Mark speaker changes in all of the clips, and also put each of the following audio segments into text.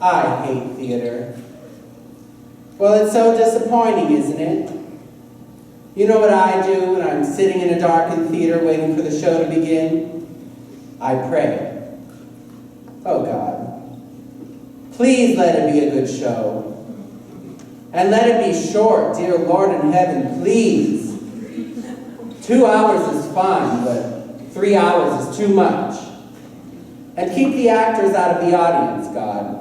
Speaker 1: I hate theater. Well, it's so disappointing, isn't it? You know what I do when I'm sitting in a darkened theater waiting for the show to begin? I pray. Oh God, please let it be a good show. And let it be short, dear Lord in heaven, please. 2 hours is fine, but 3 hours is too much. And keep the actors out of the audience, God.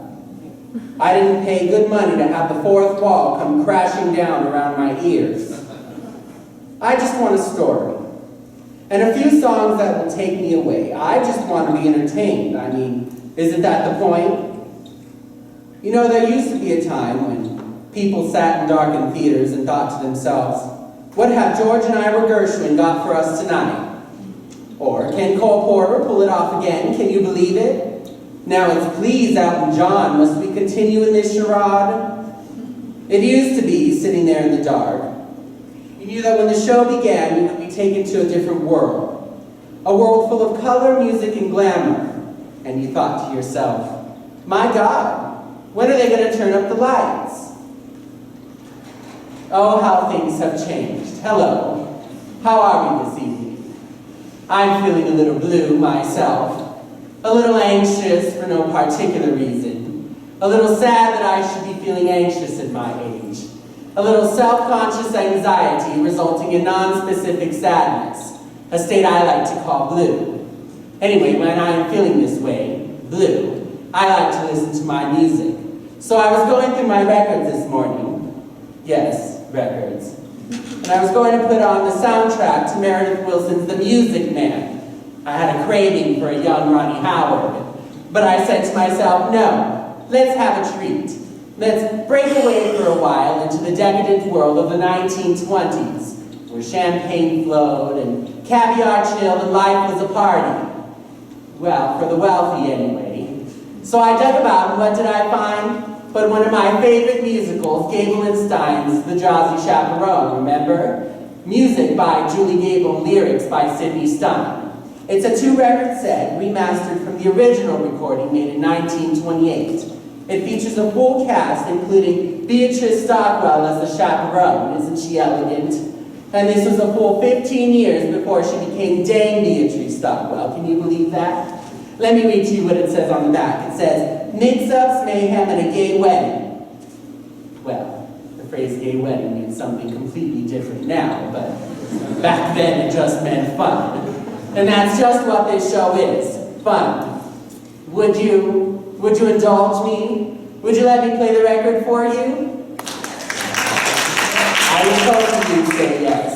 Speaker 1: I didn't pay good money to have the fourth wall come crashing down around my ears. I just want a story. And a few songs that will take me away. I just want to be entertained. I mean, isn't that the point? You know, there used to be a time when people sat in darkened theaters and thought to themselves, what have George and Ira Gershwin got for us tonight? Or, can Cole Porter pull it off again? Can you believe it? Now it's please Elton John, must we continue in this charade? It used to be sitting there in the dark. You knew that when the show began, you would be taken to a different world. A world full of color, music, and glamour. And you thought to yourself, my God, when are they going to turn up the lights? Oh, how things have changed. Hello. How are we this evening? I'm feeling a little blue myself. A little anxious for no particular reason. A little sad that I should be feeling anxious at my age. A little self-conscious anxiety resulting in non-specific sadness, a state I like to call blue. Anyway, when I am feeling this way, blue, I like to listen to my music. So I was going through my records this morning. Yes, records. And I was going to put on the soundtrack to Meredith Willson's The Music Man. I had a craving for a young Ronnie Howard. But I said to myself, no, let's have a treat. Let's break away for a while into the decadent world of the 1920s, where champagne flowed and caviar chilled and life was a party. Well, for the wealthy anyway. So I dug about, and what did I find? But one of my favorite musicals, Gable and Stein's The Drowsy Chaperone, remember? Music by Julie Gable, lyrics by Sidney Stein. It's a 2-record set, remastered from the original recording made in 1928. It features a full cast, including Beatrice Stockwell as the chaperone. Isn't she elegant? And this was a full 15 years before she became Dame Beatrice Stockwell. Can you believe that? Let me read to you what it says on the back. It says, mix-ups, mayhem, and a gay wedding. Well, the phrase gay wedding means something completely different now, but back then it just meant fun. And that's just what this show is, fun. Would you indulge me? Would you let me play the record for you? I was hoping you'd say yes.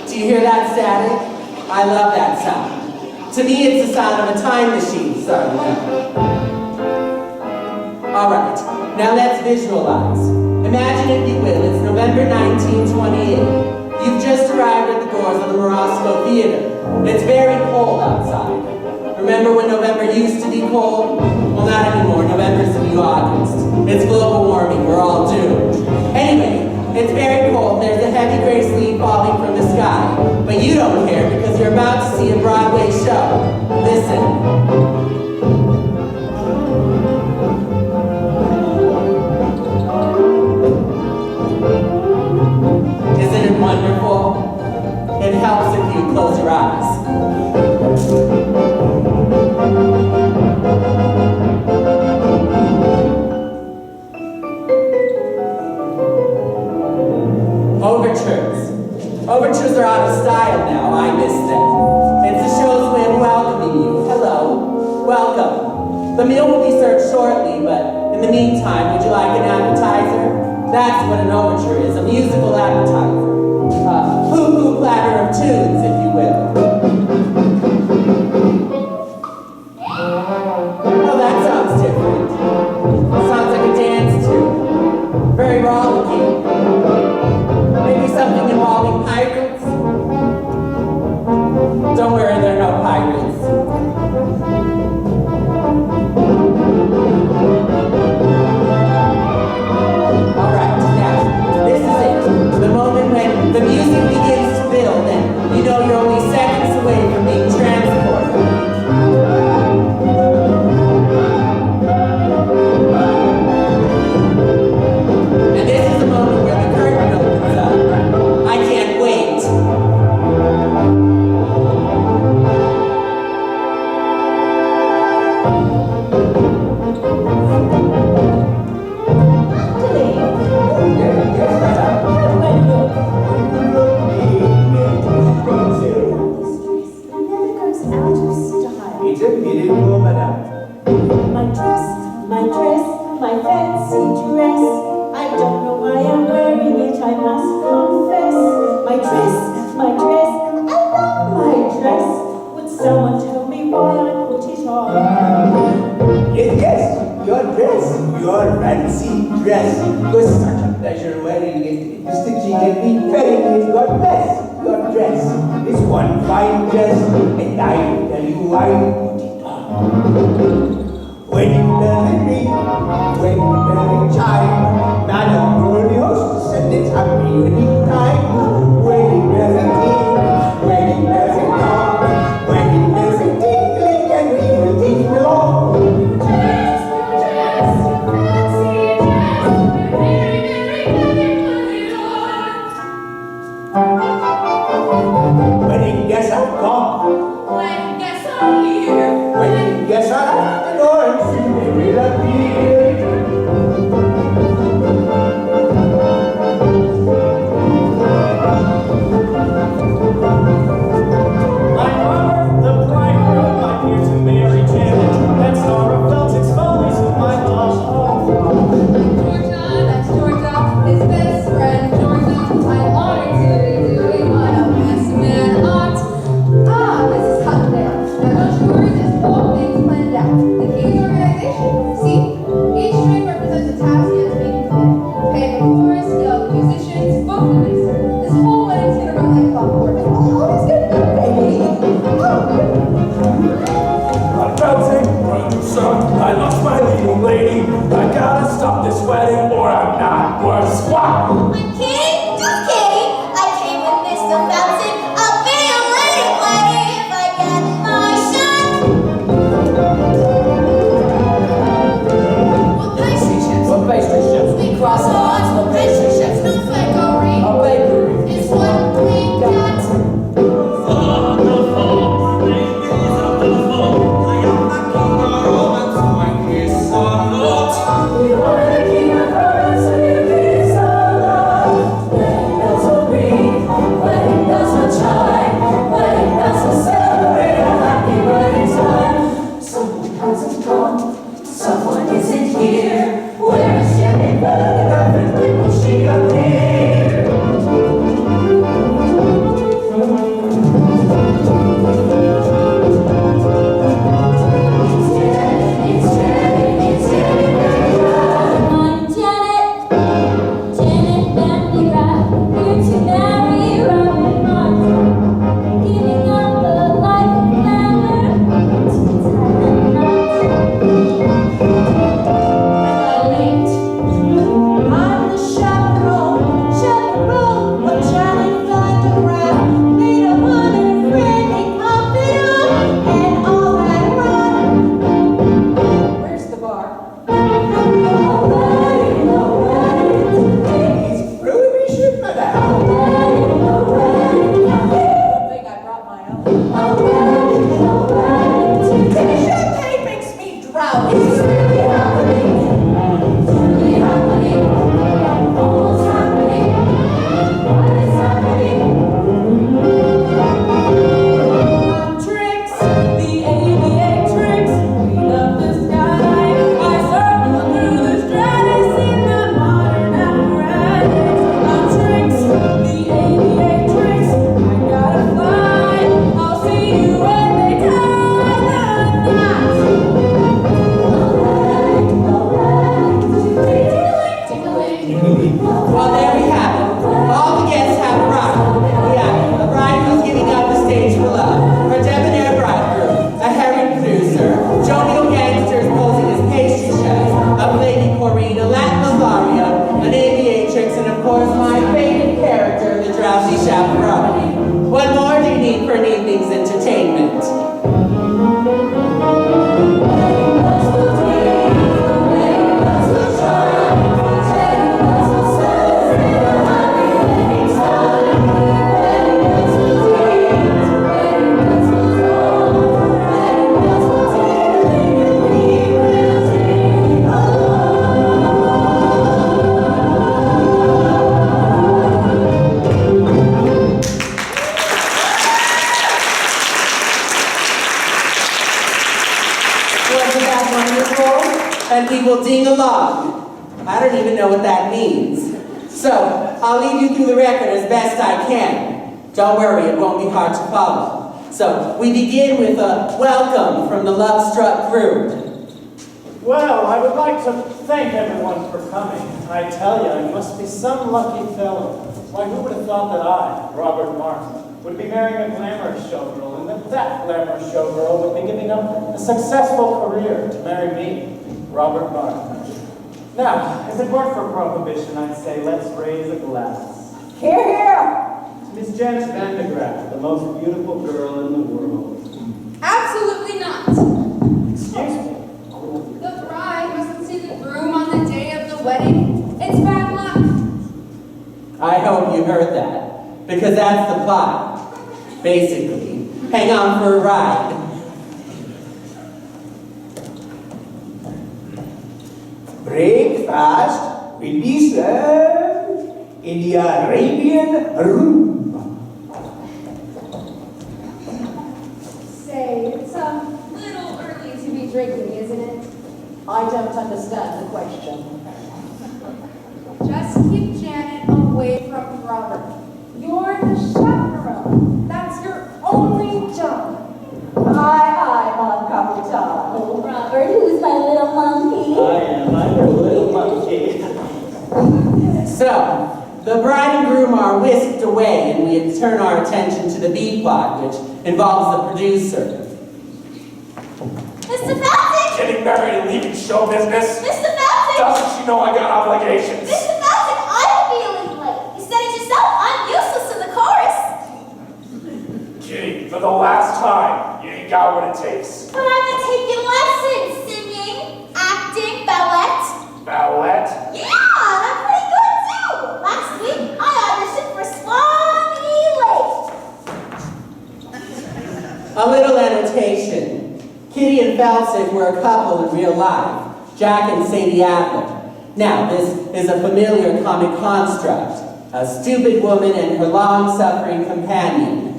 Speaker 1: Do you hear that static? I love that sound. To me, it's the sound of a time machine, son. All right, now let's visualize. Imagine, if you will, it's November 1928. You've just arrived at the doors of the Morosco Theater. It's very cold outside. Remember when November used to be cold? Well, not anymore. November's the new August. It's global warming. We're all doomed. Anyway, it's very cold. There's a heavy gray sleet falling from the sky. But you don't care because you're about to see a Broadway show. Listen. Isn't it wonderful? It helps if you close your eyes. Overtures are out of style now. I miss them. It's the show's way of welcoming you. Hello. Welcome. The meal will be served shortly, but in the meantime, would you like an appetizer? That's what an overture is, a musical appetizer. Hoo-hoo platter of tunes, if you will. Oh, that sounds different. Sounds like a dance tune. Very rollicking. Maybe something involving pirates? Don't worry, there are no pirates. Alright, now, this is it. The moment when the music begins to build and you know
Speaker 2: fancy dress. Was such a pleasure wearing it. Mr. G and me wearing it. God bless your dress. It's one fine dress, and I tell you I put it on. Wedding bell ring, wedding bell chime. Madam told the hostess, and it's happy wedding time. Wedding bells and ring, wedding bells and gong, wedding bells and tinkling, and we will tinkle along. Wedding guests have come.
Speaker 3: Wedding guests are here.
Speaker 2: Wedding guests are at the door, and soon they will appear.
Speaker 4: I'm Robert, the bridegroom. I'm here to marry Janet. That's Nora Felton's follies with my love.
Speaker 3: Georgia, that's Georgia, his best friend, Georgia. I'm honored to be doing what a best man ought. Ah, this is Huttendale. Now don't you worry, there's four things planned out. The King's organization. See? Each string represents a task yet to be completed. Pay the chorus, yell the musicians, book the minister. This whole wedding's gonna run like clockwork. Oh, it's gonna be baby.
Speaker 4: I'm bouncing, producer. I lost my leading lady. I gotta stop this wedding or I'm not worth squat.
Speaker 5: I'm kidding, just kidding. I came with Mr. Fountain. I'll be a wedding lady if I get my shot.
Speaker 3: We're pastry chefs.
Speaker 4: What pastry chefs?
Speaker 3: We cross lines, we're pastry chefs. No fakery.
Speaker 4: A bakery.
Speaker 3: It's what we got.
Speaker 5: Someone isn't here. Where is Janet? When will she appear? It's Janet, I'm Janet, Janet Bentley Rapp, here to marry Robert Martin, giving up the life of glamour to time night. I'm the chaperone, what Janet find around, made of honor, friendly, confidant, and all that run.
Speaker 3: Where's the bar?
Speaker 2: It's prohibition, madame.
Speaker 3: I think I brought my own. Champagne makes me drowsy. Tricks, the aviatrix, queen of the sky. I circle through the stratus in the modern apparatus. Tricks, the aviatrix, I gotta fly. I'll see you when they tie the knots. Tickling.
Speaker 1: Well, there we have it. All the guests have arrived. We have a bride who's giving up the stage for love, her debonair bridegroom, a harried producer, jovial gangsters posing as pastry chefs, a Lady Corinne, a Latin Lothario, an aviatrix, and of course my favorite character, the Drowsy Chaperone. What more do you need for an evening's entertainment? Wasn't that wonderful? And people ding along. I don't even know what that means. So, I'll lead you through the record as best I can. Don't worry, it won't be hard to follow. So, we begin with a welcome from the love-struck crew.
Speaker 4: Well, I would like to
Speaker 6: Thank everyone for coming. I tell you, you must be some lucky fellow. Why, who would have thought that I, Robert Martin, would be marrying a glamorous showgirl, and that glamorous showgirl would be giving up a successful career to marry me, Robert Martin. Now, if it weren't for prohibition, I'd say let's raise a glass.
Speaker 5: Hear, hear.
Speaker 6: Miss Janet Van de Graaff, the most beautiful girl in the world.
Speaker 3: Absolutely not.
Speaker 6: Excuse me.
Speaker 3: The bride mustn't see the groom on the day of the wedding. It's bad luck.
Speaker 1: I hope you heard that, because that's the plot. Basically, hang on for a ride.
Speaker 2: Breakfast will be served in the Arabian room.
Speaker 3: Say, it's a little early to be drinking, isn't it?
Speaker 5: I don't understand the question.
Speaker 3: Just keep Janet away from Robert. You're the chaperone. That's your only job.
Speaker 5: Aye, mon capitano. Robert, who's my little monkey?
Speaker 6: I'm your little monkey.
Speaker 1: So, the bride and groom are whisked away, and we turn our attention to the B plot, which involves the producer.
Speaker 5: Mr. Felton!
Speaker 4: Getting married and leaving show business?
Speaker 5: Mr. Felton!
Speaker 4: Doesn't she know I got obligations?
Speaker 5: Mr. Felton, I'm feeling late. You said it yourself. I'm useless to the chorus.
Speaker 4: Kitty, for the last time, you ain't got what it takes.
Speaker 5: But I've been taking lessons. Singing, acting, ballet.
Speaker 4: Ballet?
Speaker 5: Yeah, and I'm pretty good too. Last week, I auditioned for Swanee Lake.
Speaker 1: A little annotation. Kitty and Falsick were a couple in real life, Jack and Sadie Adler. Now, this is a familiar comic construct, a stupid woman and her long-suffering companion.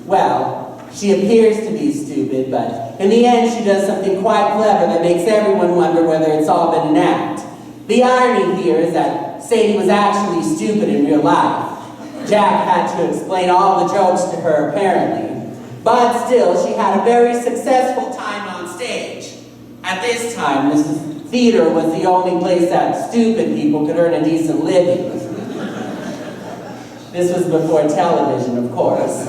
Speaker 1: Well, she appears to be stupid, but in the end she does something quite clever that makes everyone wonder whether it's all been an act. The irony here is that Sadie was actually stupid in real life. Jack had to explain all the jokes to her, apparently. But still, she had a very successful time on stage. At this time, this theater was the only place that stupid people could earn a decent living. This was before television, of course.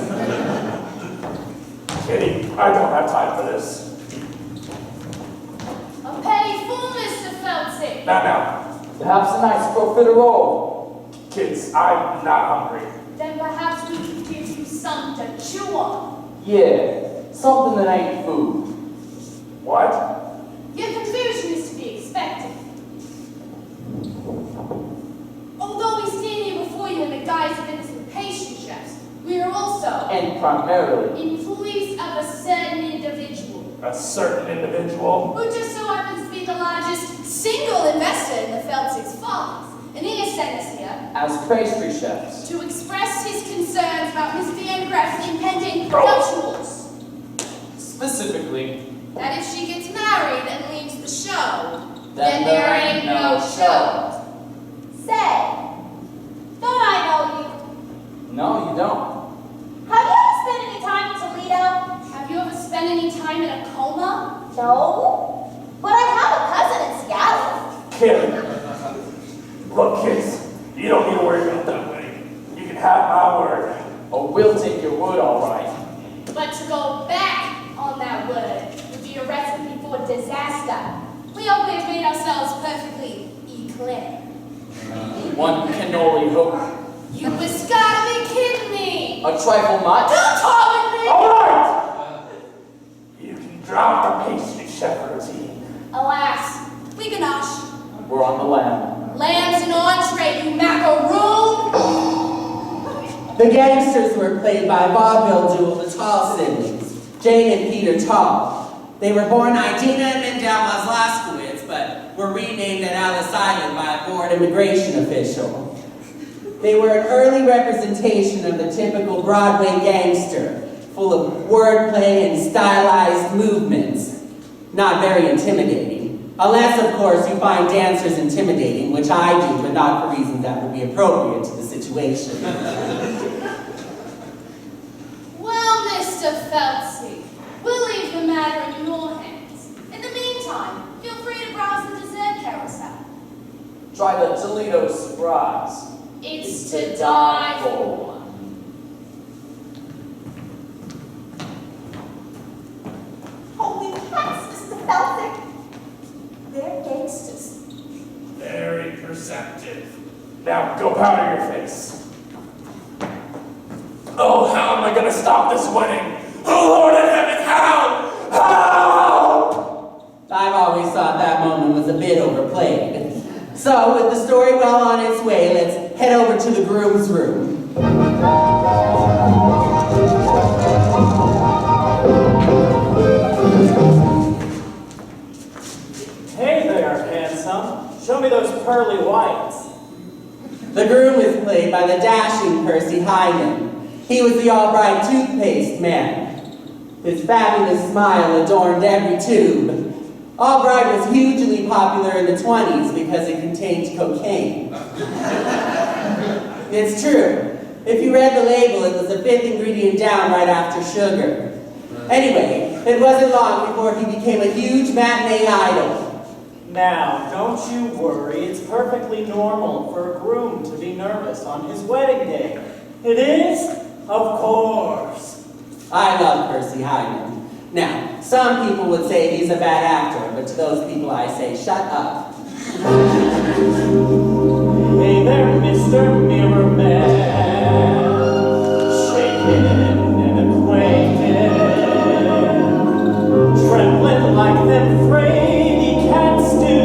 Speaker 4: Kitty, I don't have time for this.
Speaker 3: A penny full, Mr. Felton.
Speaker 4: Now,
Speaker 7: Perhaps a nice profiterole.
Speaker 4: kids, I'm not hungry.
Speaker 3: Then perhaps we could give you some to chew on.
Speaker 7: Yeah, something that ain't food.
Speaker 4: What?
Speaker 3: Your confusion is to be expected. Although we stand here before you in the guise of innocent pastry chefs, we are also
Speaker 7: And primarily,
Speaker 3: employees of a certain individual
Speaker 4: A certain individual?
Speaker 3: who just so happens to be the largest single investor in the Felsick's farms. And he has sent us here
Speaker 7: as pastry chefs.
Speaker 3: to express his concerns about Miss Van Graaff's impending nuptials.
Speaker 7: Specifically,
Speaker 3: That if she gets married and leaves the show,
Speaker 7: Then
Speaker 3: there ain't no show.
Speaker 5: Say, don't I know you?
Speaker 7: no, you don't.
Speaker 5: Have you ever spent any time in Toledo?
Speaker 3: Have you ever spent any time in a coma?
Speaker 5: No. But I have a cousin in Seattle.
Speaker 4: Kitty. Look, kids, you don't need to worry about that wedding. You can have my word.
Speaker 7: Oh, we'll take your word, all right.
Speaker 3: But to go back on that word would be a recipe for disaster. We hope we have made ourselves perfectly eclair.
Speaker 7: One can only hope.
Speaker 3: You was gotta be kidding me!
Speaker 7: A trifle much?
Speaker 3: Don't talk with me!
Speaker 4: All right! You can drop the pastry chef routine.
Speaker 3: Alas, we ganache.
Speaker 7: We're on the lamb.
Speaker 3: Lamb's an entree, you macaroon!
Speaker 1: The gangsters were played by vaudeville duo the Tall siblings, Jane and Peter Tall. They were born Idina and Mendel Maslaskowitz, but were renamed at Ellis Island by a board immigration official. They were an early representation of the typical Broadway gangster, full of wordplay and stylized movements. Not very intimidating. Unless, of course, you find dancers intimidating, which I do, but not for reasons that would be appropriate to the situation.
Speaker 3: Well, Mr. Feltsey, we'll leave the matter in your hands. In the meantime, feel free to browse the dessert carousel.
Speaker 7: Try the Toledo surprise.
Speaker 3: It's to die for.
Speaker 5: Holy cats, Mr. Felsick. They're gangsters.
Speaker 4: Very perceptive. Now go powder your face. Oh, how am I gonna stop this wedding? Oh, Lord in heaven, how? How?
Speaker 1: I've always thought that moment was a bit overplayed. So, with the story well on its way, let's head over to the groom's room.
Speaker 6: Hey there, handsome. Show me those pearly whites.
Speaker 1: The groom is played by the dashing Percy Hyman. He was the Albright toothpaste man. His fabulous smile adorned every tube. Albright was hugely popular in the 20s because it contained cocaine. It's true. If you read the label, it was the 5th ingredient down right after sugar. Anyway, it wasn't long before he became a huge matinee idol.
Speaker 6: Now, don't you worry. It's perfectly normal for a groom to be nervous on his wedding day. It is? Of course.
Speaker 1: I love Percy Hyman. Now, some people would say he's a bad actor, but to those people I say, shut up.
Speaker 6: Hey there, Mr. Mirror Man. Shaken and acquainted. Trembling like them fraidy cats do.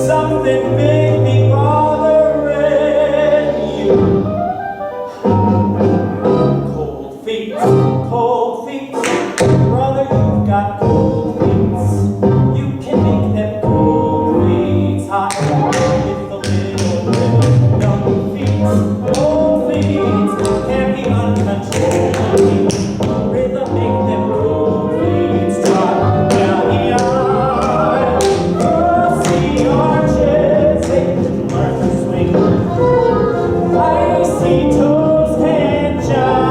Speaker 6: Something big be bothering you. Cold feet, brother, you've got cold feet. You can make them cold feet hot with a little young feet. Cold feet can be uncontrolled. Rhythm make them cold feet trot down the aisle. Cross the arches, they can learn to swing. Icy toes can jive.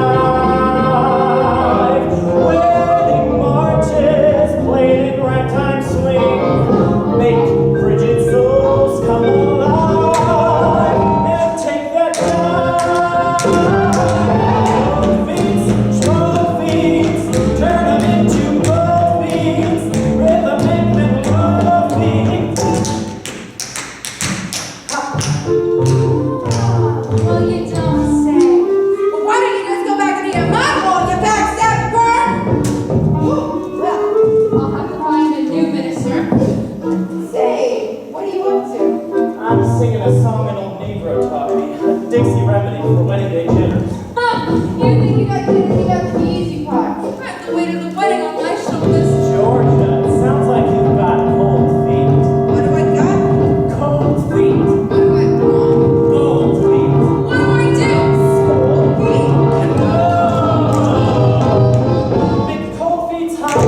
Speaker 6: Wedding marches played in ragtime swing make frigid souls come alive and take that dive. Strong feet, turn them into both feet. Rhythm make them love feet.
Speaker 3: Well, you don't say. Well, why don't you just go back into your mud hole, you backstab bird? I'll have to find a new minister. Say, what are you up to?
Speaker 6: I'm singing a song an old Negro taught me, a Dixie remedy for wedding day jitters.
Speaker 3: Huh, you think you got the easy part. I have the weight of the wedding on my shoulders.
Speaker 6: Georgia, it sounds like you've got cold feet.
Speaker 3: What do I got?
Speaker 6: Cold feet.
Speaker 3: What do I want?
Speaker 6: Cold feet.
Speaker 3: What do I do? Cold feet.
Speaker 6: Make cold feet hot.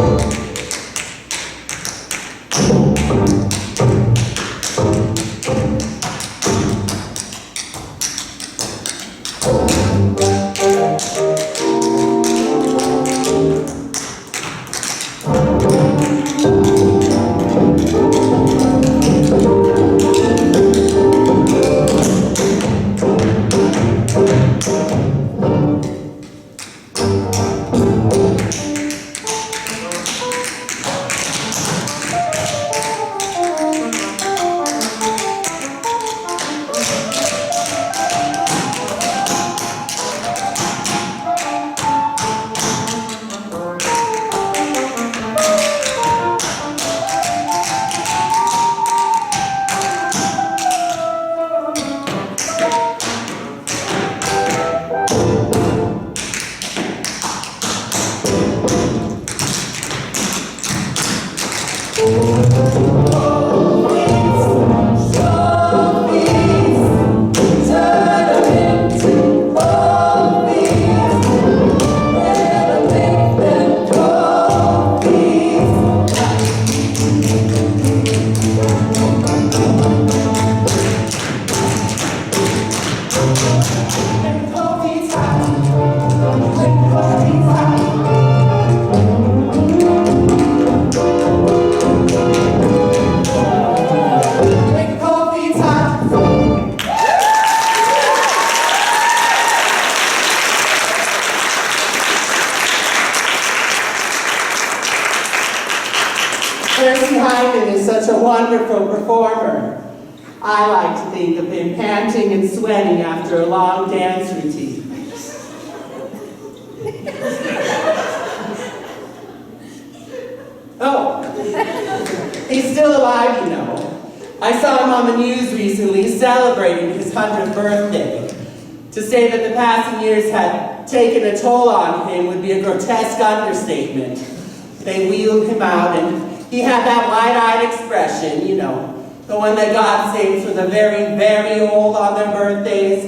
Speaker 1: pro performer. I like to think of him panting and sweating after a long dance routine. Oh, he's still alive, you know. I saw him on the news recently celebrating his 100th birthday. To say that the passing years had taken a toll on him would be a grotesque understatement. They wheeled him out and he had that wide-eyed expression, you know, the one that God saves for the very, very old on their birthdays.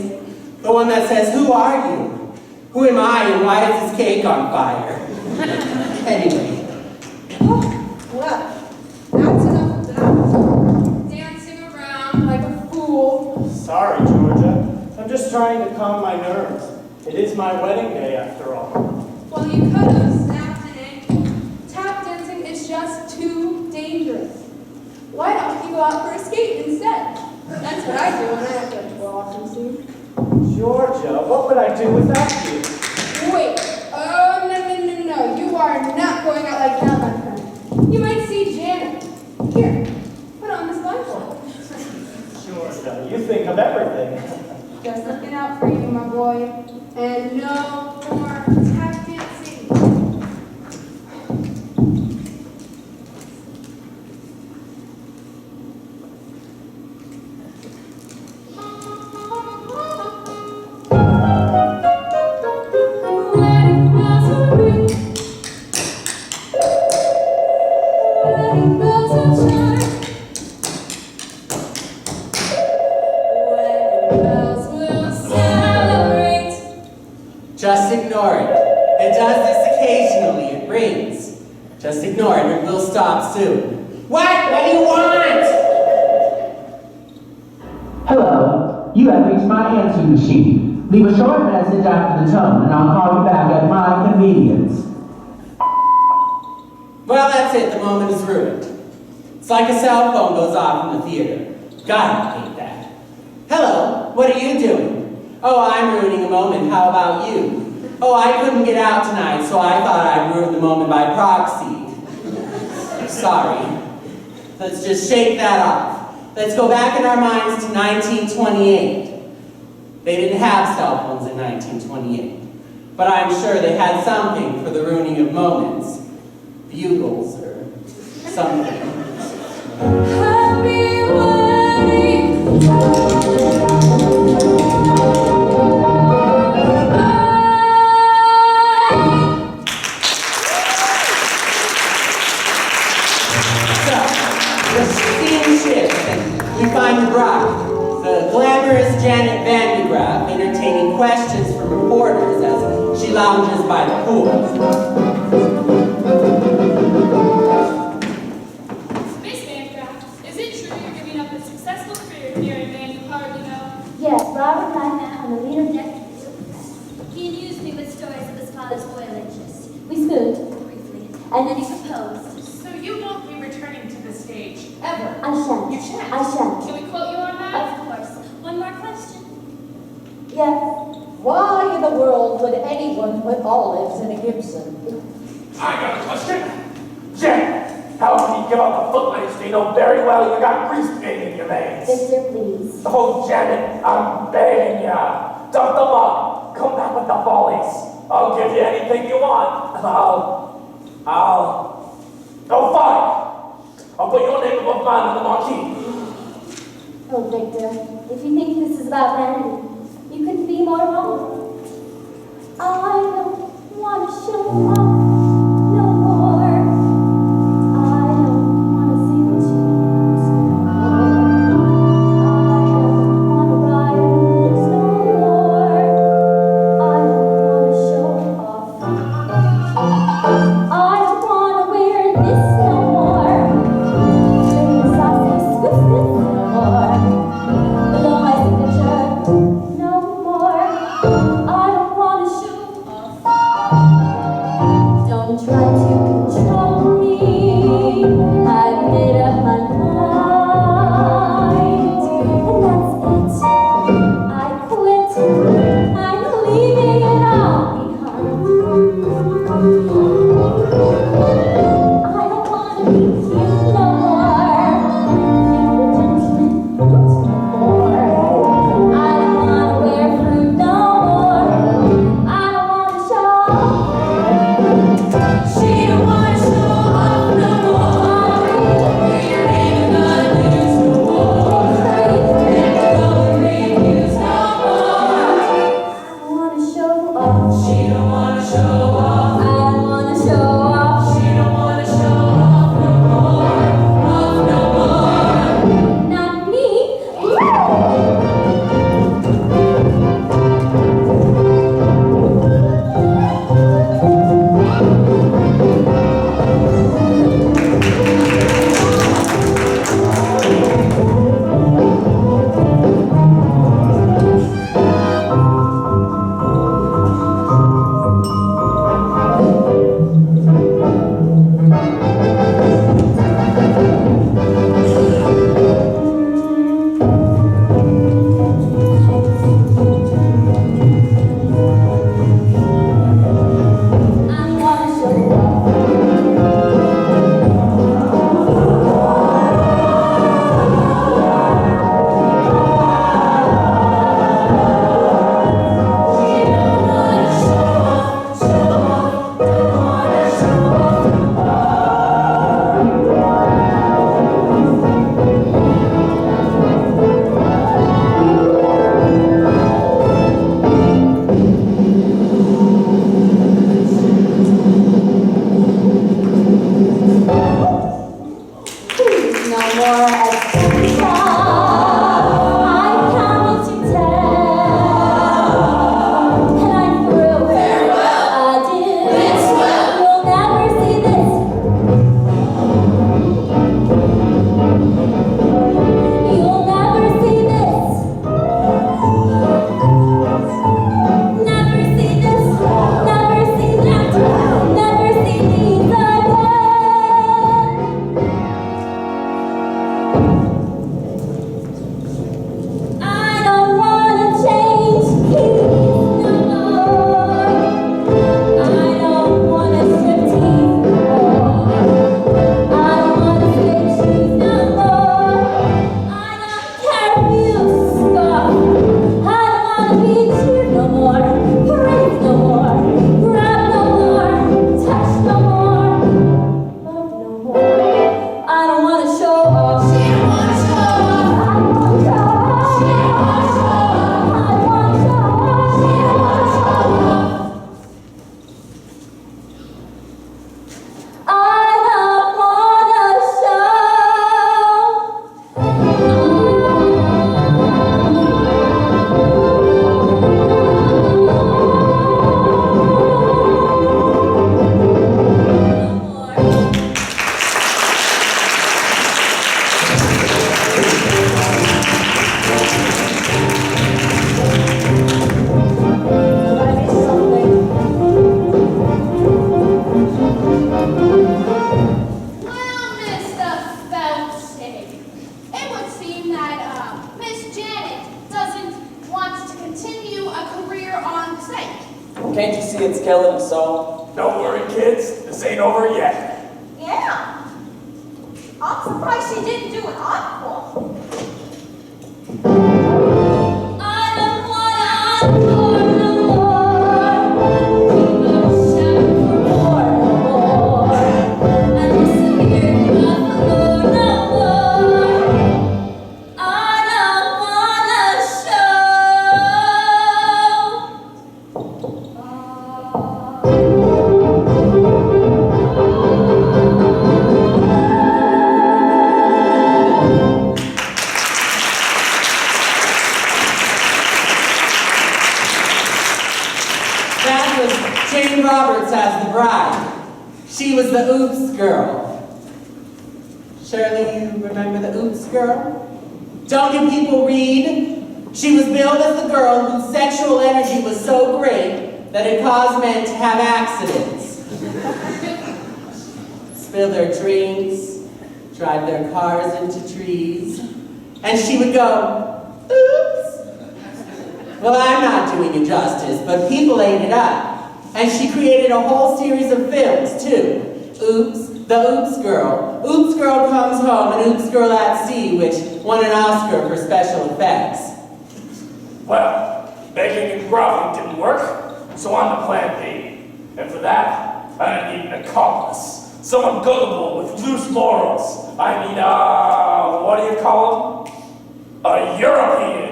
Speaker 1: The one that says, "Who are you? Who am I and why is this cake on fire?" Anyway.
Speaker 3: Well, that's enough of that. Dancing around like a fool.
Speaker 6: Sorry, Georgia. I'm just trying to calm my nerves. It is my wedding day, after all.
Speaker 3: Well, you could have snapped an ankle. Tap dancing is just too dangerous. Why don't you go out for a skate instead? That's what I do when I have to walk and see.
Speaker 6: Georgia, what would I do without you?
Speaker 3: Wait. Oh, no. You are not going out like that, my friend. You might see Janet. Here, put on this blindfold.
Speaker 6: Georgia, you think of everything.
Speaker 3: Just looking out for you, my boy. And no more tap dancing. Wedding bells are ring. Wedding bells are chime. Wedding bells will celebrate.
Speaker 1: Just ignore it. It does this occasionally. It rings. Just ignore it. It will stop soon. What? What do you want?
Speaker 8: Hello, you have reached my answering machine. Leave a short message after the tone, and I'll call you back at my convenience.
Speaker 1: Well, that's it. The moment is ruined. It's like a cell phone goes off in the theater. God, I hate that. Hello, what are you doing? Oh, I'm ruining a moment. How about you? Oh, I couldn't get out tonight, so I thought I'd ruin the moment by proxy. Sorry. Let's just shake that off. Let's go back in our minds to 1928. They didn't have cell phones in 1928, but I'm sure they had something for the ruining of moments. Bugles or something.
Speaker 3: Happy wedding.
Speaker 1: So, the scene shifts and we find the bride, the glamorous Janet Van de Graaff, entertaining questions from reporters as she lounges by the pool.
Speaker 9: Miss Van Graff, is it true you're giving up a successful career here in man you hardly know?
Speaker 5: Yes, Robert and I met on the leader deck.
Speaker 10: He amused me with stories of his father's oil interest. We spooned, briefly, and then he proposed.
Speaker 9: So you won't be returning to the stage, ever?
Speaker 5: I shan't.
Speaker 9: You shan't?
Speaker 5: I shan't.
Speaker 9: Can we quote you on that?
Speaker 10: Of course. One more question.
Speaker 5: Yes.
Speaker 11: Why in the world would anyone put olives in a Gibson?
Speaker 4: I got a question. Janet, how can you give out the footlights when you know very well you got grease paint in your veins?
Speaker 5: Victor, please.
Speaker 4: Oh, Janet, I'm begging ya. Dump them up. Come back with the volleys. I'll give you anything you want. Oh, fine. I'll put your name above mine on the marquee.
Speaker 5: Oh, Victor, if you think this is about vanity, you couldn't be more wrong. I don't want to show off no more. I don't want to sing tunes no more. I don't want to ride horses no more. I don't want to show off. I don't want to wear this no more. This sausage Swiss no more. Below my signature, no more. I don't want to show off.
Speaker 7: Can't you see it's killing us all?
Speaker 4: Don't worry, kids. This ain't over yet.
Speaker 5: Yeah. I'm surprised she didn't do an encore.
Speaker 10: I don't wanna encore no more. People shout for more no more. I disappear off the floor no more. I don't wanna
Speaker 1: That was Jane Roberts as the bride. She was the Oops girl. Shirley, you remember the Oops girl? Don't you people read? She was billed as the girl whose sexual energy was so great that it caused men to have accidents. Spill their drinks, drive their cars into trees, and she would go, oops. Well, I'm not doing it justice, but people ate it up. And she created a whole series of films, too. Oops, The Oops Girl, Oops Girl Comes Home, and Oops Girl at Sea, which won an Oscar for special effects.
Speaker 4: Well, begging and groveling didn't work, so on to plan B. And for that, I need an accomplice. Someone gullible with loose morals. I need what do you call him? A European.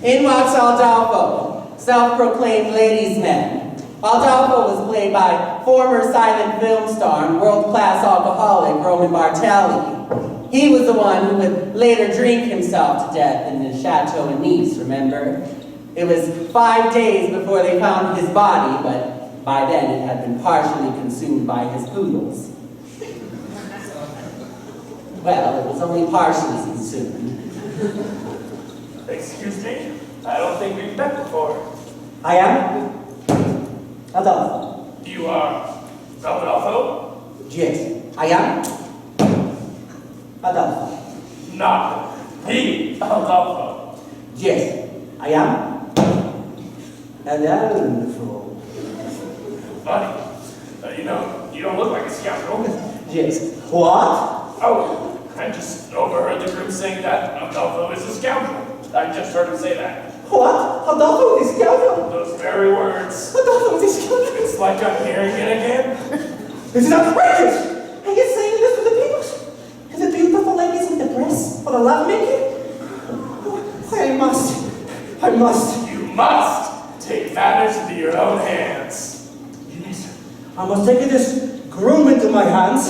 Speaker 1: In walks Aldolfo, self-proclaimed ladies' man. Aldolfo was played by former silent film star and world-class alcoholic Roman Bartelli. He was the one who would later drink himself to death in the chateau in Nice, remember? It was 5 days before they found his body, but by then it had been partially consumed by his poodles. Well, it was only partially consumed.
Speaker 4: Excuse me? I don't think we've met before.
Speaker 2: I am Adolfo.
Speaker 4: You are Adolfo?
Speaker 2: Yes, I am Adolfo.
Speaker 4: Not the Adolfo.
Speaker 2: Yes, I am Adolfo.
Speaker 4: Funny. You don't look like a scoundrel.
Speaker 2: Yes. What?
Speaker 4: Oh, I just overheard the group saying that Adolfo is a scoundrel. I just heard him say that.
Speaker 2: What? Adolfo is a scoundrel?
Speaker 4: Those very words.
Speaker 2: Adolfo is a scoundrel?
Speaker 4: It's like I'm hearing it again.
Speaker 2: This is outrageous! Are you saying this for the people? Is it beautiful like this in the press? For the lovemaking? I must.
Speaker 4: You must take matters into your own hands.
Speaker 2: Yes, I must take this groom into my hands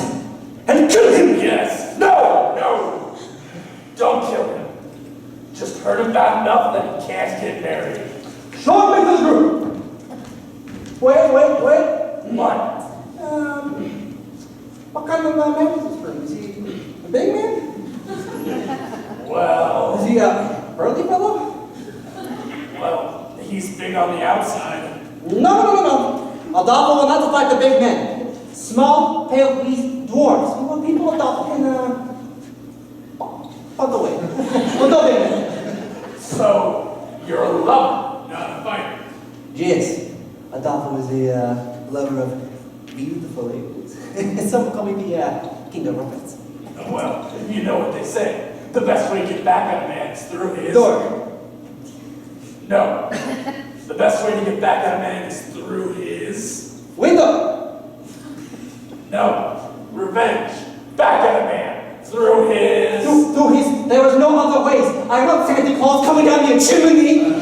Speaker 2: and kill him!
Speaker 4: Yes. No! Don't kill him. Just hurt him bad enough that he can't get married.
Speaker 2: Show me the groom! Wait.
Speaker 4: What?
Speaker 2: What kind of man is this groom? Is he a big man?
Speaker 4: Well...
Speaker 2: Is he a burly fellow?
Speaker 4: Well, he's big on the outside.
Speaker 2: No. Adolfo will not fight the big men. Small, pale, weak dwarves. We want people Adolfo can, on the way. On the way.
Speaker 4: So, you're a lover, not a fighter.
Speaker 2: Yes. Adolfo is a lover of beautiful ladies. Some call me the king of romance.
Speaker 4: Well, you know what they say. The best way to get back at a man is through his...
Speaker 2: Door.
Speaker 4: No. The best way to get back at a man is through his...
Speaker 2: Window.
Speaker 4: No. Revenge. Back at a man. Through his...
Speaker 2: Through his... There was no other ways. I'm not Santa Claus coming down your chimney.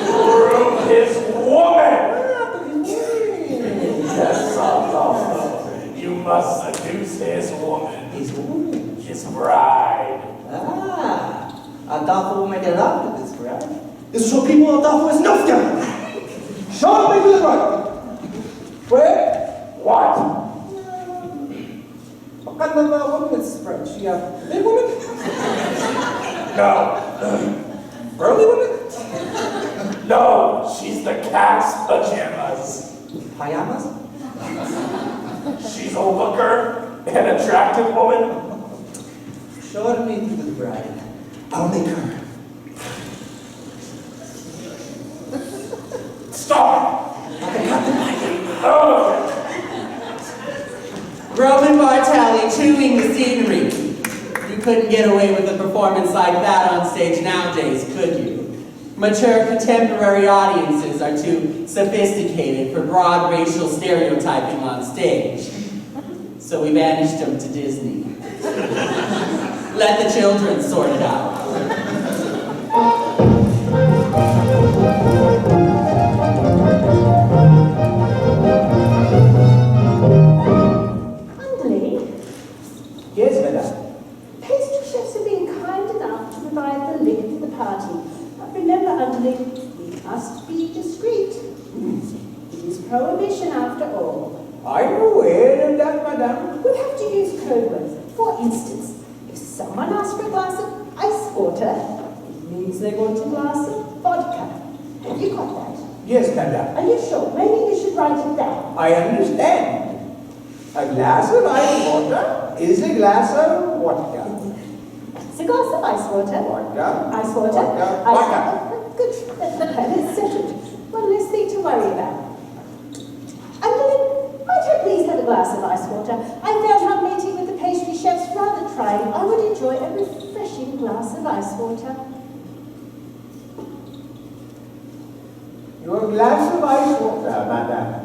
Speaker 4: Through his woman. Yes, Adolfo. You must seduce his woman.
Speaker 2: His woman?
Speaker 4: His bride.
Speaker 2: Adolfo will make it up to this, right? This will show people Adolfo is no scoundrel. Show me to the right. Where?
Speaker 4: What?
Speaker 2: What kind of woman is this friend? She a big woman?
Speaker 4: No.
Speaker 2: Burly woman?
Speaker 4: No, she's the cat's pajamas.
Speaker 2: Pajamas?
Speaker 4: She's a looker, an attractive woman.
Speaker 2: Show me to the bride. I'll make her
Speaker 1: chewing the scenery. You couldn't get away with a performance like that on stage nowadays, could you? Mature contemporary audiences are too sophisticated for broad racial stereotyping on stage. So we banished them to Disney. Let the children sort it out.
Speaker 11: Underly,
Speaker 2: Yes, madam.
Speaker 11: pastry chefs have been kind enough to provide the liquor for the party. But remember, Underly, we must be discreet. It is prohibition after all.
Speaker 2: I'm aware of that, madam.
Speaker 11: We'll have to use code words. For instance, if someone asks for a glass of ice water, it means they want a glass of vodka. Have you got that?
Speaker 2: Yes, madam.
Speaker 11: Are you sure? Maybe you should write it down.
Speaker 2: I understand. A glass of ice water is a glass of vodka.
Speaker 11: It's a glass of ice water.
Speaker 2: Vodka.
Speaker 11: Ice water.
Speaker 2: Vodka.
Speaker 11: Ice
Speaker 2: Vodka.
Speaker 11: Good. That's settled. One less thing to worry about. And then, might I please have a glass of ice water? I found our meeting with the pastry chefs rather trying. I would enjoy a refreshing glass of ice water.
Speaker 2: Your glass of ice water, madam.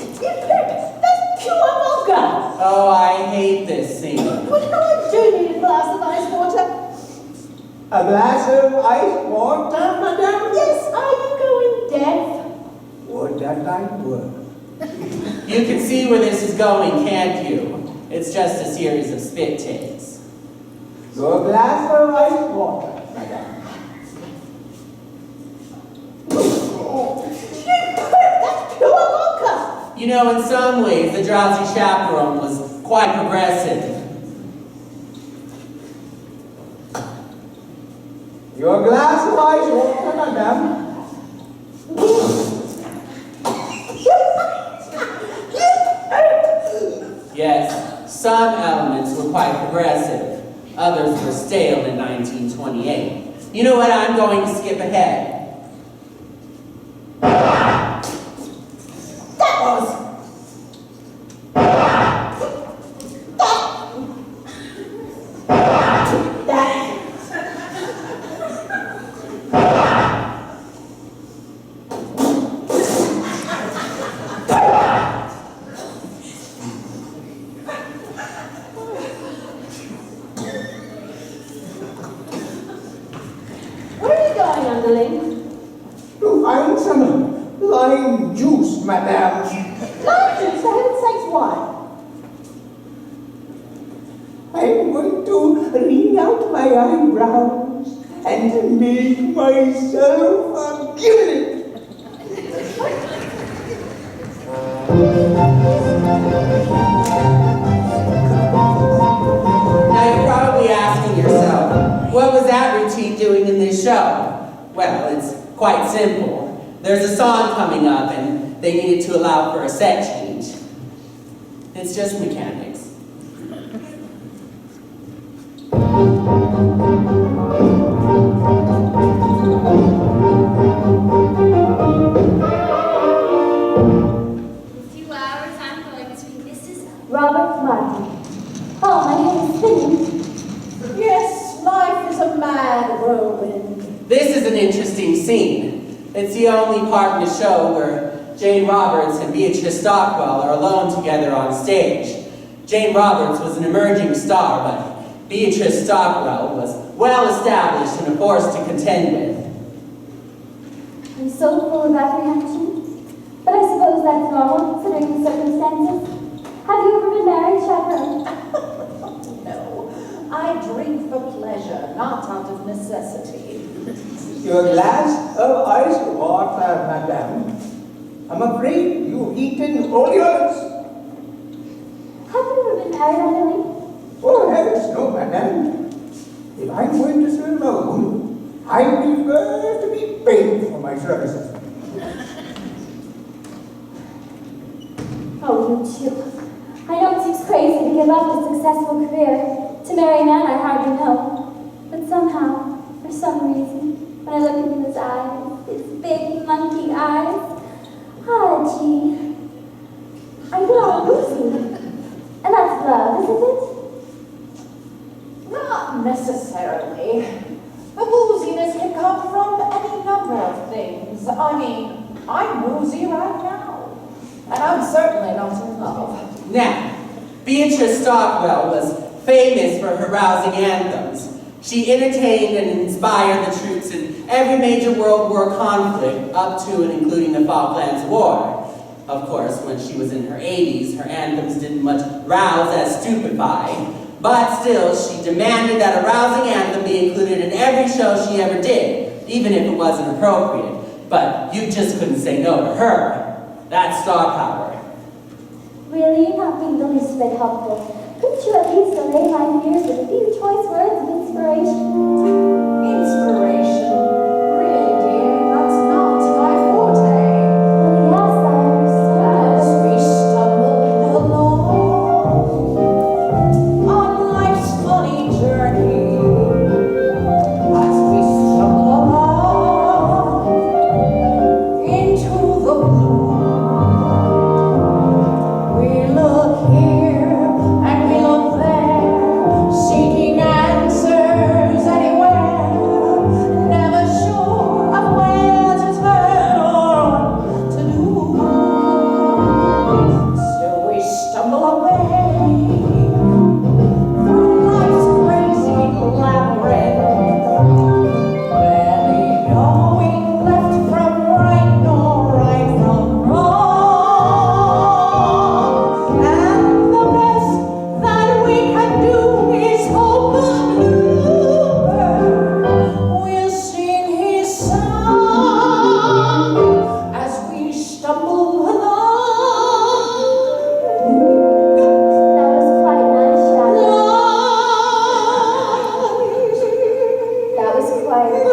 Speaker 11: That's pure vodka!
Speaker 1: Oh, I hate this scene.
Speaker 11: But I do need a glass of ice water.
Speaker 2: A glass of ice water, madam?
Speaker 11: Yes, are you going deaf?
Speaker 2: Would that might work.
Speaker 1: You can see where this is going, can't you? It's just a series of spit takes.
Speaker 2: Your glass of ice water, madam.
Speaker 11: That's pure vodka!
Speaker 1: You know, in some ways, the Drowsy Chaperone was quite progressive.
Speaker 2: Your glass of ice water, madam.
Speaker 1: Yes, some elements were quite progressive. Others were stale in 1928. You know what? I'm going to skip ahead.
Speaker 11: That was... Where are you going, Underling?
Speaker 2: To find some lime juice, madam.
Speaker 11: Lime juice, for heaven's sakes, why?
Speaker 2: I'm going to wring out my eyebrows and make myself a gimlet.
Speaker 1: Now you're probably asking yourself, what was that routine doing in this show? Well, it's quite simple. There's a song coming up and they needed to allow for a set change. It's just mechanics.
Speaker 10: In a few hours, I'm going to be Mrs.
Speaker 5: Robert Martin. Oh, my head is spinning.
Speaker 11: Yes, life is a mad whirlwind.
Speaker 1: This is an interesting scene. It's the only part in the show where Jane Roberts and Beatrice Stockwell are alone together on stage. Jane Roberts was an emerging star, but Beatrice Stockwell was well established and a force to contend with.
Speaker 5: I'm so full of apprehension. But I suppose that's normal, considering the circumstances. Have you ever been married, Chaperone?
Speaker 11: No, I drink for pleasure, not out of necessity.
Speaker 2: Your glass of ice water, madam. I'm afraid you've eaten all yours.
Speaker 5: Have you ever been married, Underling?
Speaker 2: Oh, heavens, no, madam. If I'm going to serve a woman, I prefer to be paid for my services.
Speaker 5: Oh, you too. I know it seems crazy to give up a successful career, to marry a man I hardly know. But somehow, for some reason, when I look into his eyes, his big monkey eyes, ah, gee, I get all woozy. And that's love, isn't it?
Speaker 11: Not necessarily. The wooziness can come from any number of things. I mean, I'm woozy right now. And I'm certainly not in love.
Speaker 1: Now, Beatrice Stockwell was famous for her rousing anthems. She entertained and inspired the troops in every major World War conflict up to and including the Falklands War. Of course, when she was in her 80s, her anthems didn't much rouse as stupefy, but still, she demanded that a rousing anthem be included in every show she ever did, even if it wasn't appropriate. But you just couldn't say no to her. That's star power.
Speaker 5: Really, you're not being the least bit helpful. Couldn't you at least allay my fears with a few choice words of inspiration?
Speaker 11: Inspiration? Really, dear, that's not my forte.
Speaker 5: Well, yes, I understand.
Speaker 11: As we stumble along on life's funny journey, as we stumble along into the blue, we look here and we look there, seeking answers anywhere, never sure of where to turn or what to do. Still we stumble away through life's crazy labyrinth, barely knowing left from right nor right from wrong. And the best that we can do is hope the bluebird will sing his song as we stumble along.
Speaker 5: That was quite nice, Shadow. That was quite nice.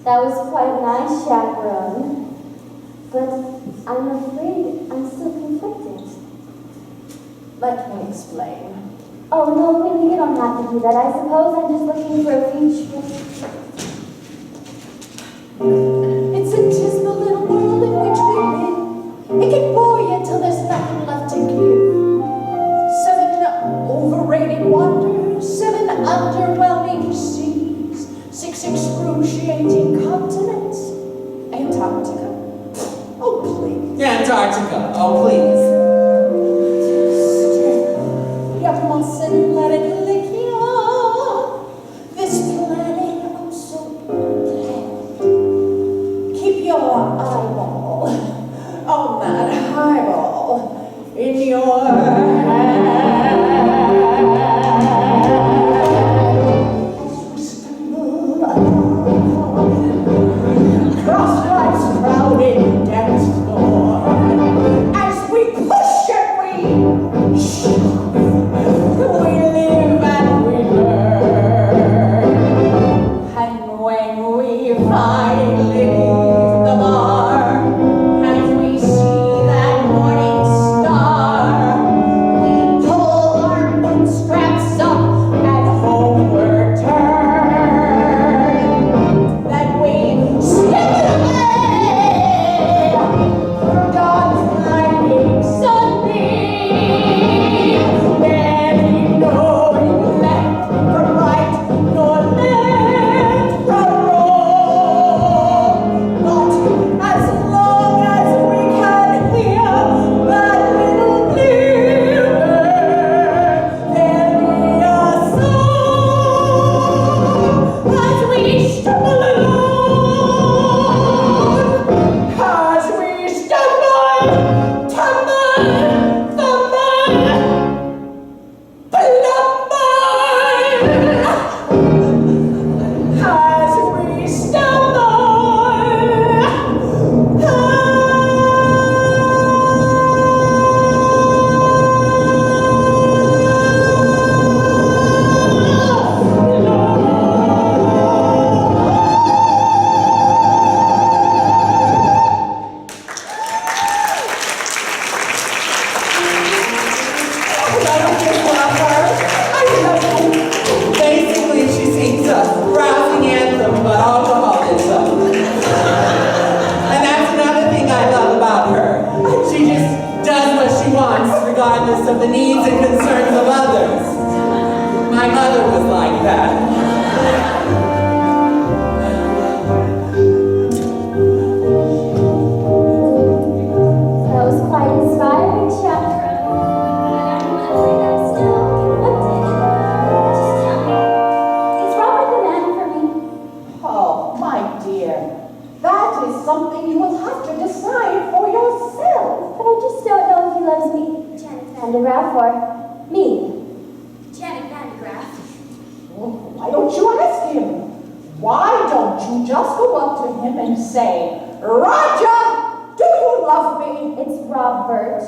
Speaker 5: That was quite nice, Chaperone. But I'm afraid I'm still conflicted.
Speaker 11: Let me explain.
Speaker 5: Oh, no, really, you don't have to do that. I suppose I'm just looking for a future.
Speaker 11: It's a dismal little world in which we live. It can bore you till there's nothing left to give. 7 overrated wonders, 7 underwhelming seas, 6 excruciating continents. Antarctica? Oh, please.
Speaker 1: Antarctica, oh please.
Speaker 11: You mustn't let it lick you. This planet, I'm so glad. Keep your eyeball, oh that highball, in your hand. As we stumble along, cross life's crowded dance floor, as we push and we shove, we live and we learn. And when we finally leave the bar, and we see that morning star, we pull our bootstraps up and homeward turn. Then we skip away through God's blinding sunbeam, barely knowing left from right nor left from wrong. But as long as we can hear that little bluebird, there'll be a song as we stumble along, as we stumble, tumble, fumble, blumble, as we stumble.
Speaker 1: regardless of the needs and concerns of others. My mother was like that.
Speaker 5: That was quite inspiring, Chaperone. But I'm wondering, I'm still conflicted. Just tell me, is Robert the man for me?
Speaker 11: Oh, my dear, that is something you will have to decide for yourself.
Speaker 5: But I just don't know if he loves me. Janet Van de Graaff or me.
Speaker 10: Janet Van de Graaff.
Speaker 11: Why don't you ask him? Why don't you just go up to him and say, Roger, do you love me?
Speaker 5: It's Robert.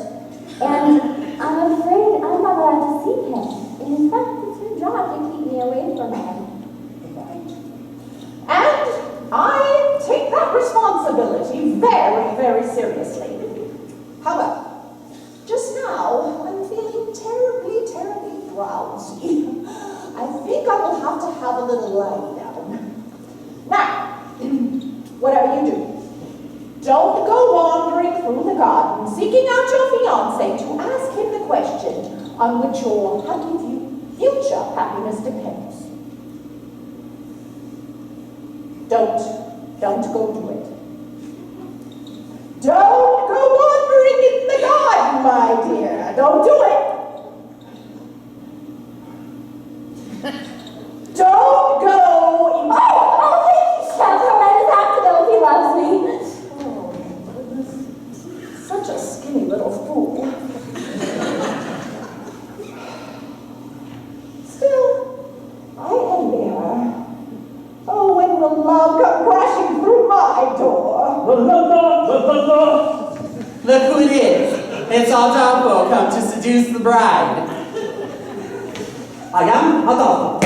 Speaker 5: And I'm afraid I'm not allowed to see him. In fact, it's her job to keep me away from him.
Speaker 11: Right. And I take that responsibility very, very seriously. However, just now, I'm feeling terribly, terribly drowsy. I think I will have to have a little lie down. Now, whatever you do, don't go wandering through the garden seeking out your fiancé to ask him the question on which your future happiness depends. Don't go do it. Don't go wandering in the garden, my dear. Don't do it. Don't go in...
Speaker 5: Oh, thank you, Chaperone. I just have to know if he loves me.
Speaker 11: Oh, my goodness. Such a skinny little fool. Still, I envy her. Oh, when will love come crashing through my door?
Speaker 1: Look who it is. It's Adolfo come to seduce the bride.
Speaker 2: I am Adolfo.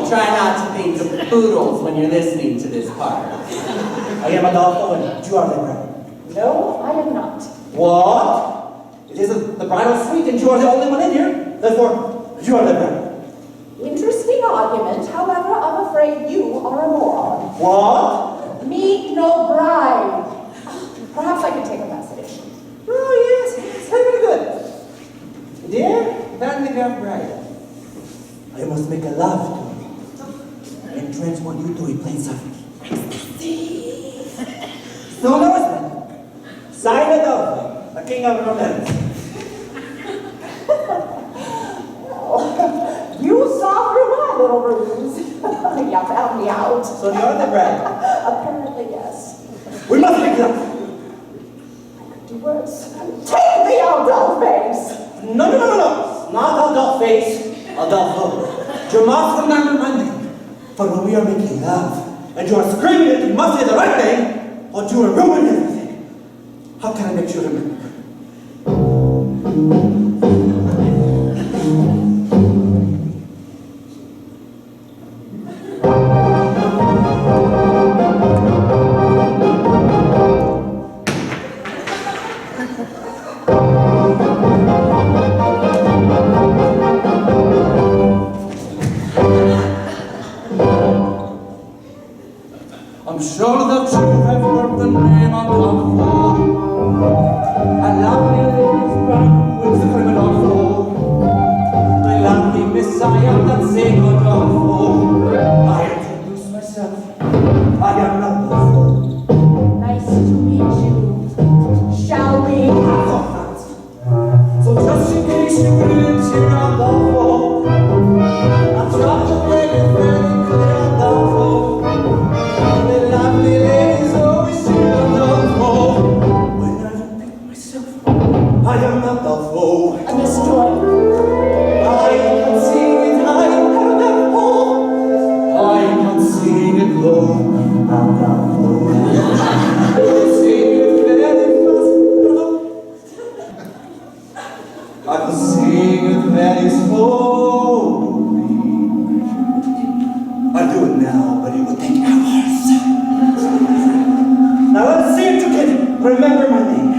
Speaker 1: Try not to think of poodles when you're listening to this part.
Speaker 2: I am Adolfo and you are the bride.
Speaker 11: No, I am not.
Speaker 2: What? It isn't the bridal suite and you are the only one in here. Therefore, you are the bride.
Speaker 11: Interesting argument. However, I'm afraid you are a moron.
Speaker 2: What?
Speaker 11: Meet no bride. Perhaps I could take a message.
Speaker 2: Oh, yes, very good. Dear Van de Graaff bride, I must make a love to you and transport you to a place of ecstasy. So nourishment. Sign Adolfo, the king of romance.
Speaker 11: You saw through my little ruse. You found me out.
Speaker 2: So you're the bride.
Speaker 11: Apparently, yes.
Speaker 2: We must make love.
Speaker 11: Do worse. Take me out, doll face.
Speaker 2: No. Not Adolfo. Adolfo. You must remember my name. For when we are making love, and you are screaming that you must say the right thing, or you will ruin everything. How can I make you remember?
Speaker 12: I'm sure that you have heard the name Adolfo. A lovely lady's bride with the criminal flow. The lovely messiah that saved Adolfo. I introduce myself. I am Adolfo.
Speaker 11: Nice to meet you. Shall we?
Speaker 12: I thought that. So just in case you couldn't hear Adolfo, I dropped the way very clear Adolfo. The lovely ladies always hear Adolfo. When I repeat myself, I am Adolfo.
Speaker 11: Understood.
Speaker 12: I can sing it high, Adolfo. I can sing it low, Adolfo. I can sing it very fast, I can sing it very slowly. I do it now, but it would take hours. Now let's see it together. Remember my name.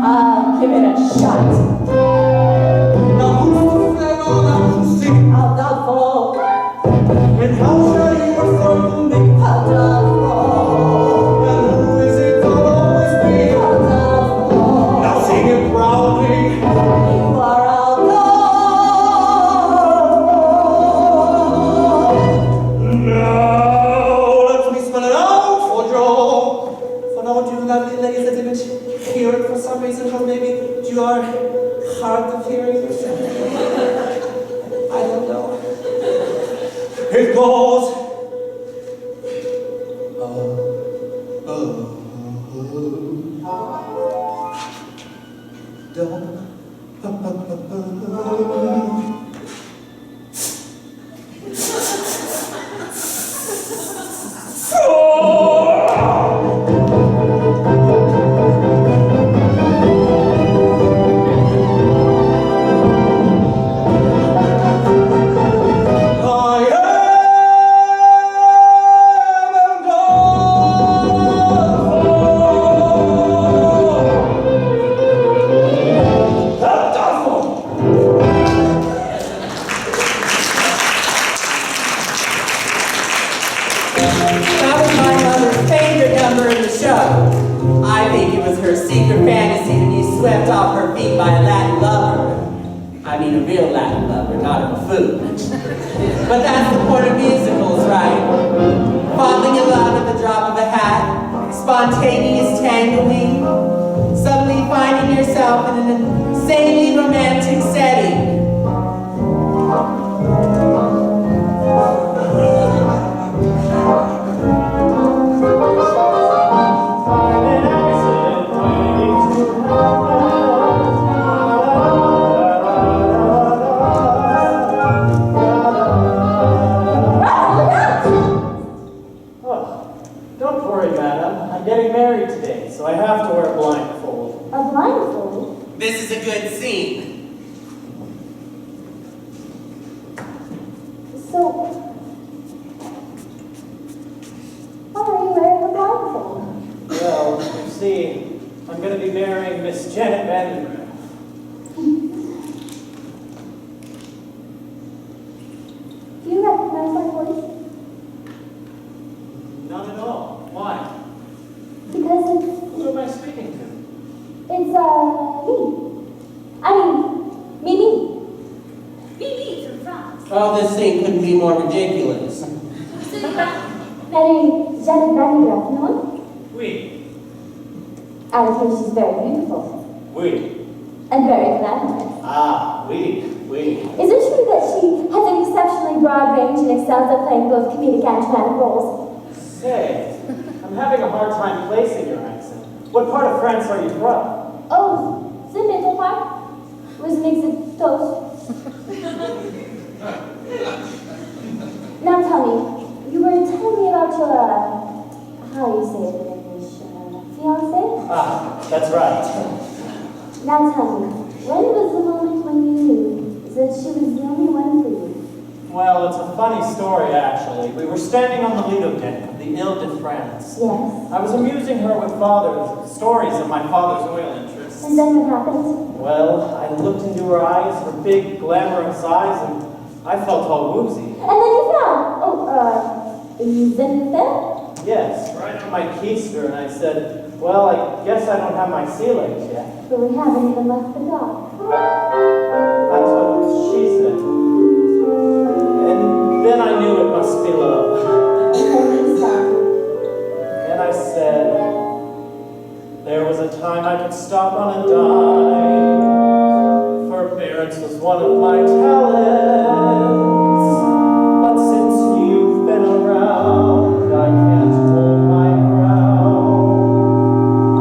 Speaker 11: I'll give it a shot.
Speaker 12: Now who's the pharaoh that you see?
Speaker 11: Adolfo.
Speaker 12: And how shall you refer to me?
Speaker 11: Adolfo.
Speaker 12: And who is it will always be?
Speaker 11: Adolfo.
Speaker 12: Now sing it proudly.
Speaker 11: You are
Speaker 1: reason for maybe you're hard of hearing yourself. I don't know.
Speaker 12: It goes.
Speaker 1: That was my mother's favorite number in the show. I think it was her secret fantasy to be swept off her feet by a Latin lover. I mean a real Latin lover, not a buffoon. But that's the point of musicals, right? Falling in love at the drop of a hat, spontaneous tangling, suddenly finding yourself in an insanely romantic setting.
Speaker 6: Don't worry, madam. I'm getting married today, so I have to wear a blindfold.
Speaker 5: A blindfold?
Speaker 1: This is a good scene.
Speaker 5: So, why are you wearing a blindfold?
Speaker 6: Well, you see, I'm going to be marrying Miss Janet Vandenberg.
Speaker 5: Do you recognize my voice?
Speaker 6: Not at all. Why?
Speaker 5: Because
Speaker 6: Who am I speaking to?
Speaker 5: it's, me. I mean, Mimi.
Speaker 10: Mimi from France.
Speaker 1: Oh, this thing couldn't be more ridiculous.
Speaker 10: So you are
Speaker 5: Marrying Janet Vandenberg, no?
Speaker 6: Oui.
Speaker 5: I hear she's very beautiful
Speaker 6: Oui.
Speaker 5: and very glamorous.
Speaker 6: Ah, oui. Oui.
Speaker 5: Is it true that she has an exceptionally broad range and excels at playing both comedic and dramatic roles?
Speaker 6: Say, I'm having a hard time placing your accent. What part of France are you from?
Speaker 5: Oh, the middle part was mixed with toast. Now tell me, you were telling me about your, how you say it in English, fiancé?
Speaker 6: Ah, that's right.
Speaker 5: Now tell me, when was the moment when you knew that she was the only one for you?
Speaker 6: Well, it's a funny story, actually. We were standing on the Lido deck of the Ile-de-France.
Speaker 5: Yes.
Speaker 6: I was amusing her with stories of my father's oil interests.
Speaker 5: And then what happened?
Speaker 6: Well, I looked into her eyes, her big, glamorous eyes, and I felt all woozy.
Speaker 5: And then you fell. Then you fell?
Speaker 6: Yes, right on my keister, and I said, well, I guess I don't have my sea legs yet.
Speaker 5: But we haven't even left the dock.
Speaker 6: That's what she said. And then I knew it must be love.
Speaker 5: And then you said,
Speaker 6: And I said, there was a time I could stop on a dime. Forbearance was one of my talents. But since you've been around, I can't hold my ground.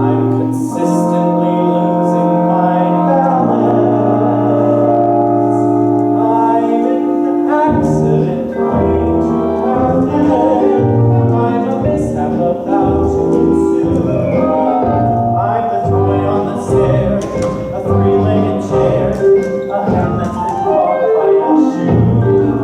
Speaker 6: I'm consistently losing my balance. I'm in an accident waiting to happen. I'm a mishap about to ensue. I'm the toy on the stair, a three-legged chair, a hand that's been caught by a shoe.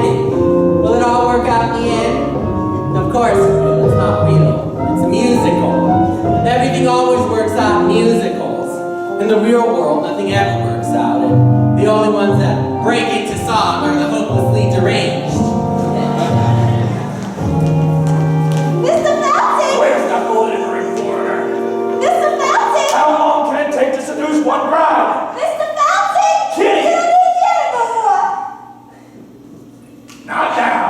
Speaker 1: ending. Will it all work out in the end? Of course it will. It's not real. It's a musical. Everything always works out in musicals. In the real world, nothing ever works out. And the only ones that break into song are the hopelessly deranged.
Speaker 5: Mr. Felton!
Speaker 4: Where's the bullet reporter?
Speaker 5: Mr. Felton!
Speaker 4: How long can it take to seduce one bride?
Speaker 5: Mr. Felton!
Speaker 4: Kitty!
Speaker 5: You don't need Kitty no more!
Speaker 4: Not now.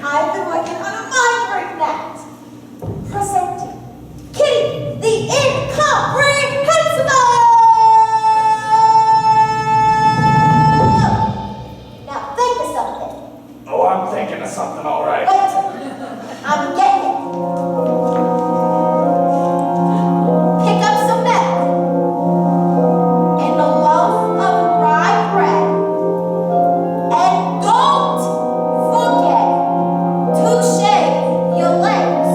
Speaker 5: I've been working on a mind break net. Presenting Kitty, the incomprehensible! Now think of something.
Speaker 4: Oh, I'm thinking of something, all right.
Speaker 5: Wait, I'm getting it. Pick up some milk and a loaf of rye bread, and don't forget to shave your legs.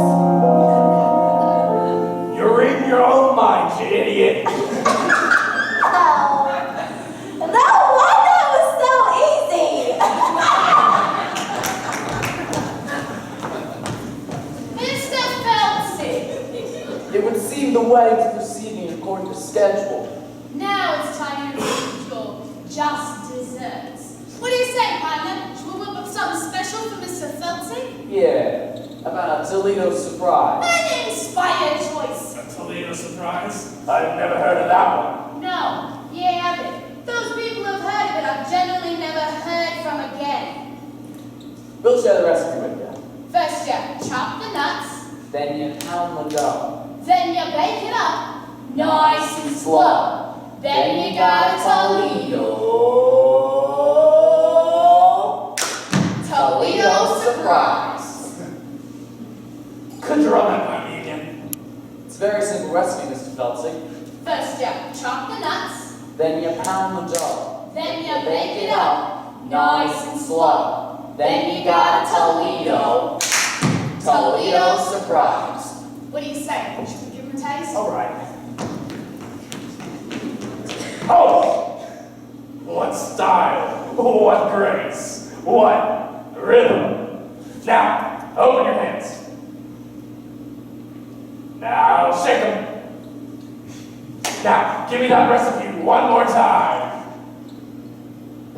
Speaker 4: You're reading your own mind, you idiot.
Speaker 5: Oh, no wonder it was so easy.
Speaker 9: Mr. Felton!
Speaker 7: It would seem the way to proceeding according to schedule.
Speaker 9: Now it's time to read your just desserts. What do you say, partner? Should we whip up something special for Mr. Felton?
Speaker 7: Yeah, about a Toledo surprise.
Speaker 9: An inspired choice.
Speaker 4: A Toledo surprise? I've never heard of that one.
Speaker 9: No, you haven't. Those people who've heard of it I've generally never heard from again.
Speaker 7: We'll share the recipe with you.
Speaker 9: First you chop the nuts,
Speaker 7: Then you pound the dough.
Speaker 9: then you bake it up, nice and slow. Then you got a Toledo surprise.
Speaker 4: Could you run that by me again?
Speaker 7: It's a very simple recipe, Mr. Feltzig.
Speaker 9: First you chop the nuts,
Speaker 7: Then you pound the dough.
Speaker 9: then you bake it up, nice and slow. Then you got a Toledo
Speaker 7: surprise.
Speaker 9: What do you say? Should we give him a taste?
Speaker 4: All right. Oh! What style, what grace, what rhythm. Now, open your hands. Now, shake them. Now, give me that recipe one more time.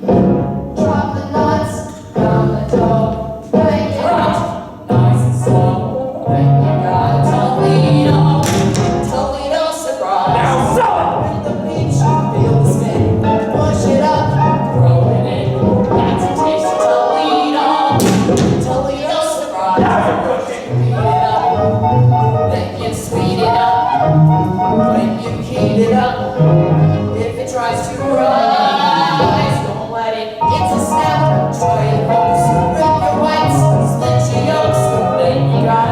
Speaker 9: Drop the nuts, pound the dough, bake it up, nice and slow. Then you got a Toledo surprise.
Speaker 4: Now, sell it!
Speaker 9: With the peach, feel the spin, push it up, throw it in. That's a taste of Toledo surprise.
Speaker 4: Now you're cooking.
Speaker 9: Heat it up, then you sweet it up. When you heat it up, if it tries to rise, don't let it. It's a snap. Try it once. Rip your whites, split your yolks. Then you got a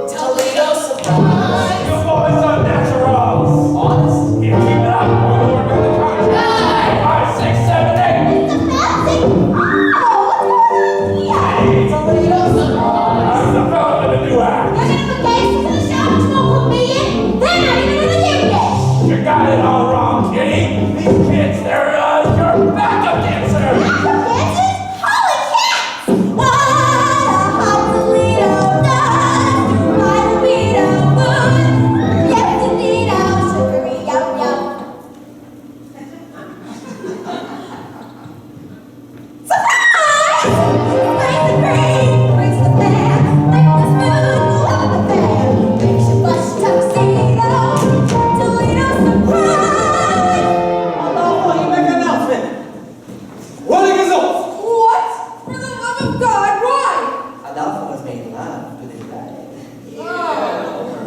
Speaker 9: Toledo surprise.
Speaker 4: You boys are naturals.
Speaker 7: Honest?
Speaker 4: You keep it up, or we're going to contract. 5, 6, 7, 8.
Speaker 5: Mr. Felton! Oh,
Speaker 9: Toledo surprise.
Speaker 4: How's the fella gonna do act?
Speaker 5: you're gonna put cases in the show, which won't put me in. Then I'm even gonna do this.
Speaker 4: You got it all wrong, Kitty. These kids, they're your backup dancers.
Speaker 5: Holy cats! What a hot Toledo does to my libido food. Yes, indeed, oh, sugary yum yum. Surprise! Brings the cream, brings the fan, like the spoon of the fan. Makes you blush tuxedo, Toledo surprise!
Speaker 12: Allah, you make an announcement. Rolling results.
Speaker 3: What? For the love of God, why?
Speaker 1: Adolfo was made love to this bride.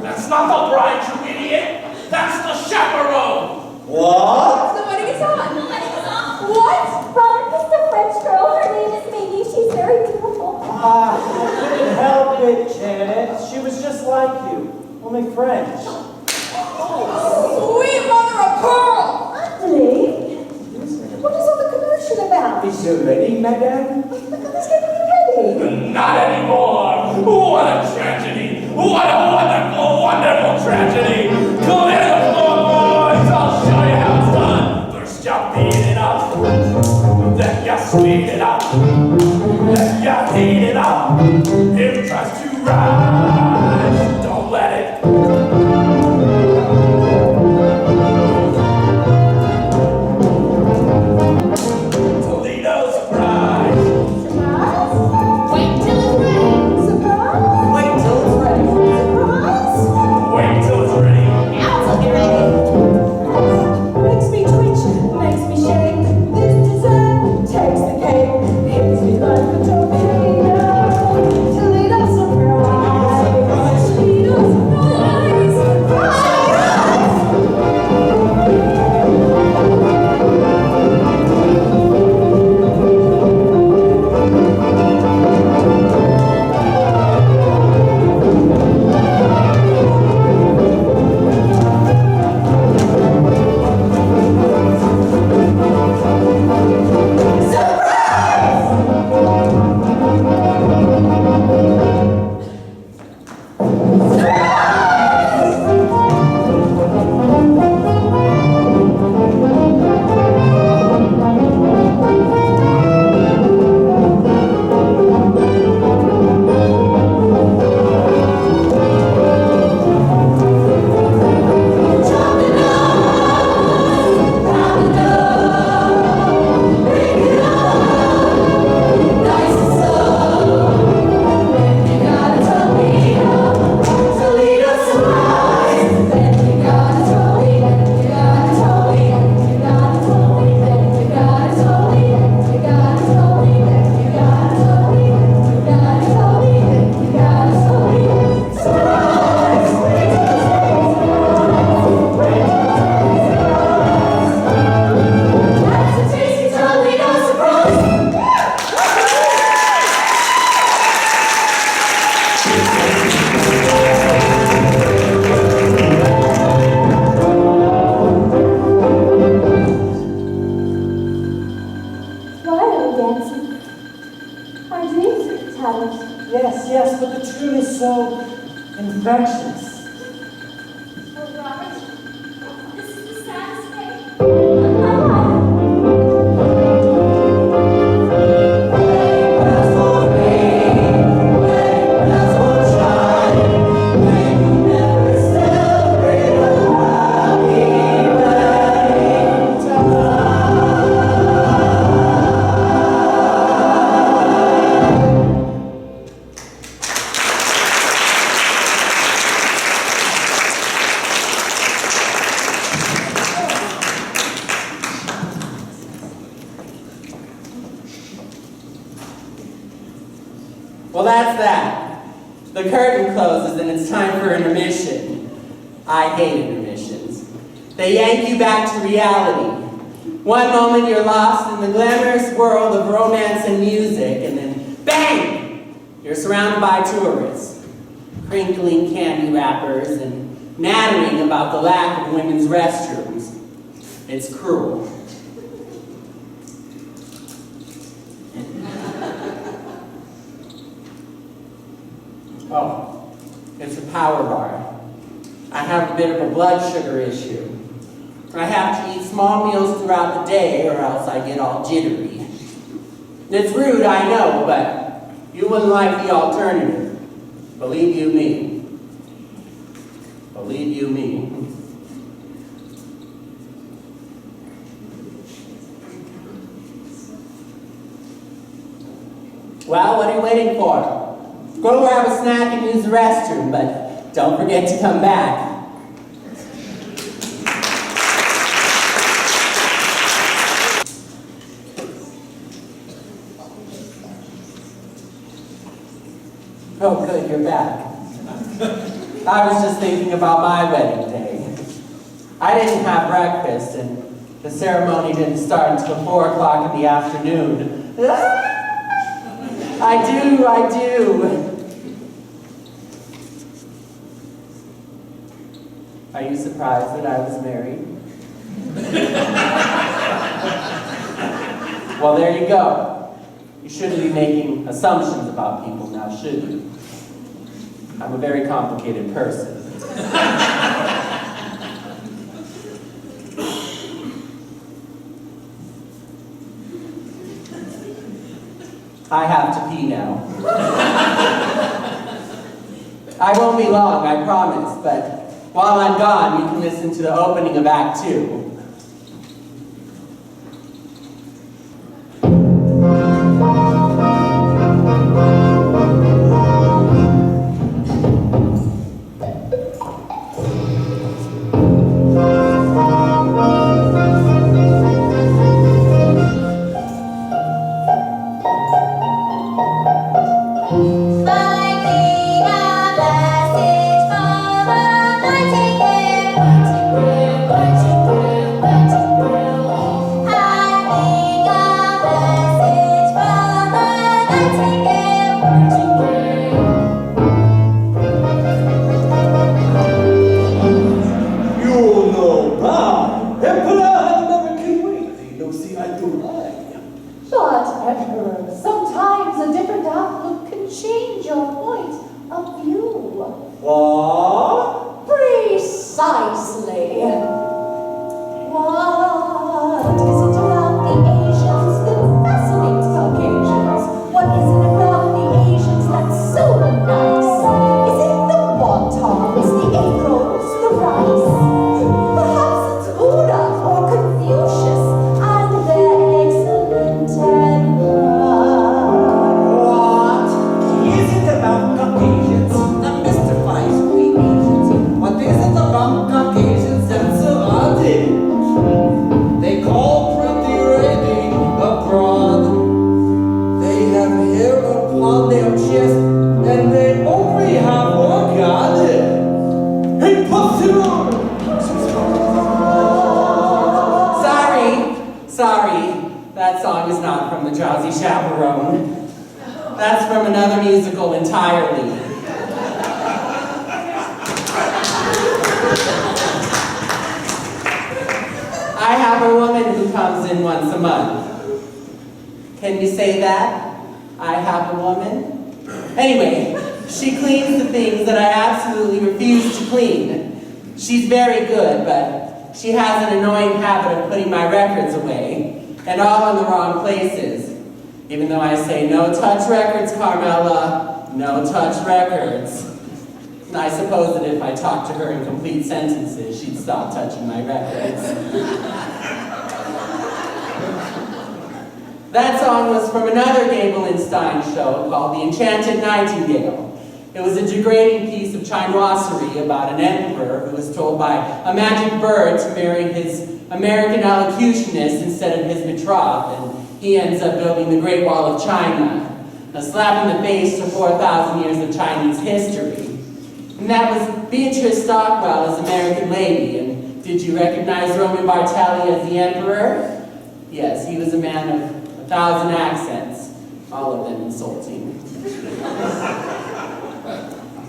Speaker 4: That's not the bride, you idiot. That's the chaperone.
Speaker 12: What?
Speaker 3: The wedding is on.
Speaker 10: The wedding is on.
Speaker 3: What?
Speaker 5: Robert kissed a French girl. Her name is Mimi. She's very beautiful.
Speaker 6: I couldn't help it, Janet. She was just like you, only French.
Speaker 3: Sweet mother of pearl.
Speaker 11: Ugly? What is all the commotion about?
Speaker 2: Is you ready, madame?
Speaker 11: Look at this getting ready.
Speaker 4: Not anymore. What a tragedy. What a wonderful, wonderful tragedy. Come here, the floor, boys. I'll show you how it's done. First, you beat it up.
Speaker 6: Yes, but the tune is so infectious.
Speaker 10: Oh, Robert, this is the saddest day.
Speaker 1: Well, that's that. The curtain closes and it's time for intermission. I hate intermissions. They yank you back to reality. One moment you're lost in the glamorous world of romance and music, and then bang! You're surrounded by tourists, crinkling candy wrappers and nattering about the lack of women's restrooms. It's cruel. Oh, it's a power bar. I have a bit of a blood sugar issue. I have to eat small meals throughout the day or else I get all jittery. It's rude, I know, but you wouldn't like the alternative. Believe you me. Believe you me. Well, what are you waiting for? Go grab a snack and use the restroom, but don't forget to come back. Oh, good, you're back. I was just thinking about my wedding day. I didn't have breakfast, and the ceremony didn't start until 4 o'clock in the afternoon. I do. Are you surprised that I was married? Well, there you go. You shouldn't be making assumptions about people now, should you? I'm a very complicated person. I have to pee now. I won't be long, I promise, but while I'm gone, you can listen to the opening of Act 2. Sorry, that song is not from the Drowsy Chaperone. That's from another musical entirely. I have a woman who comes in once a month. Can you say that? I have a woman? Anyway, she cleans the things that I absolutely refuse to clean. She's very good, but she has an annoying habit of putting my records away, and all in the wrong places. Even though I say, no touch records, Carmela, no touch records. I suppose that if I talked to her in complete sentences, she'd stop touching my records. That song was from another Gable and Stein show called The Enchanted Nightingale. It was a degrading piece of chinoiserie about an emperor who was told by a magic bird to marry his American elocutionist instead of his betrothed, and he ends up building the Great Wall of China, a slap in the face to 4,000 years of Chinese history. And that was Beatrice Stockwell as American Lady. And did you recognize Roman Bartelli as the emperor? Yes, he was a man of 1,000 accents, all of them insulting.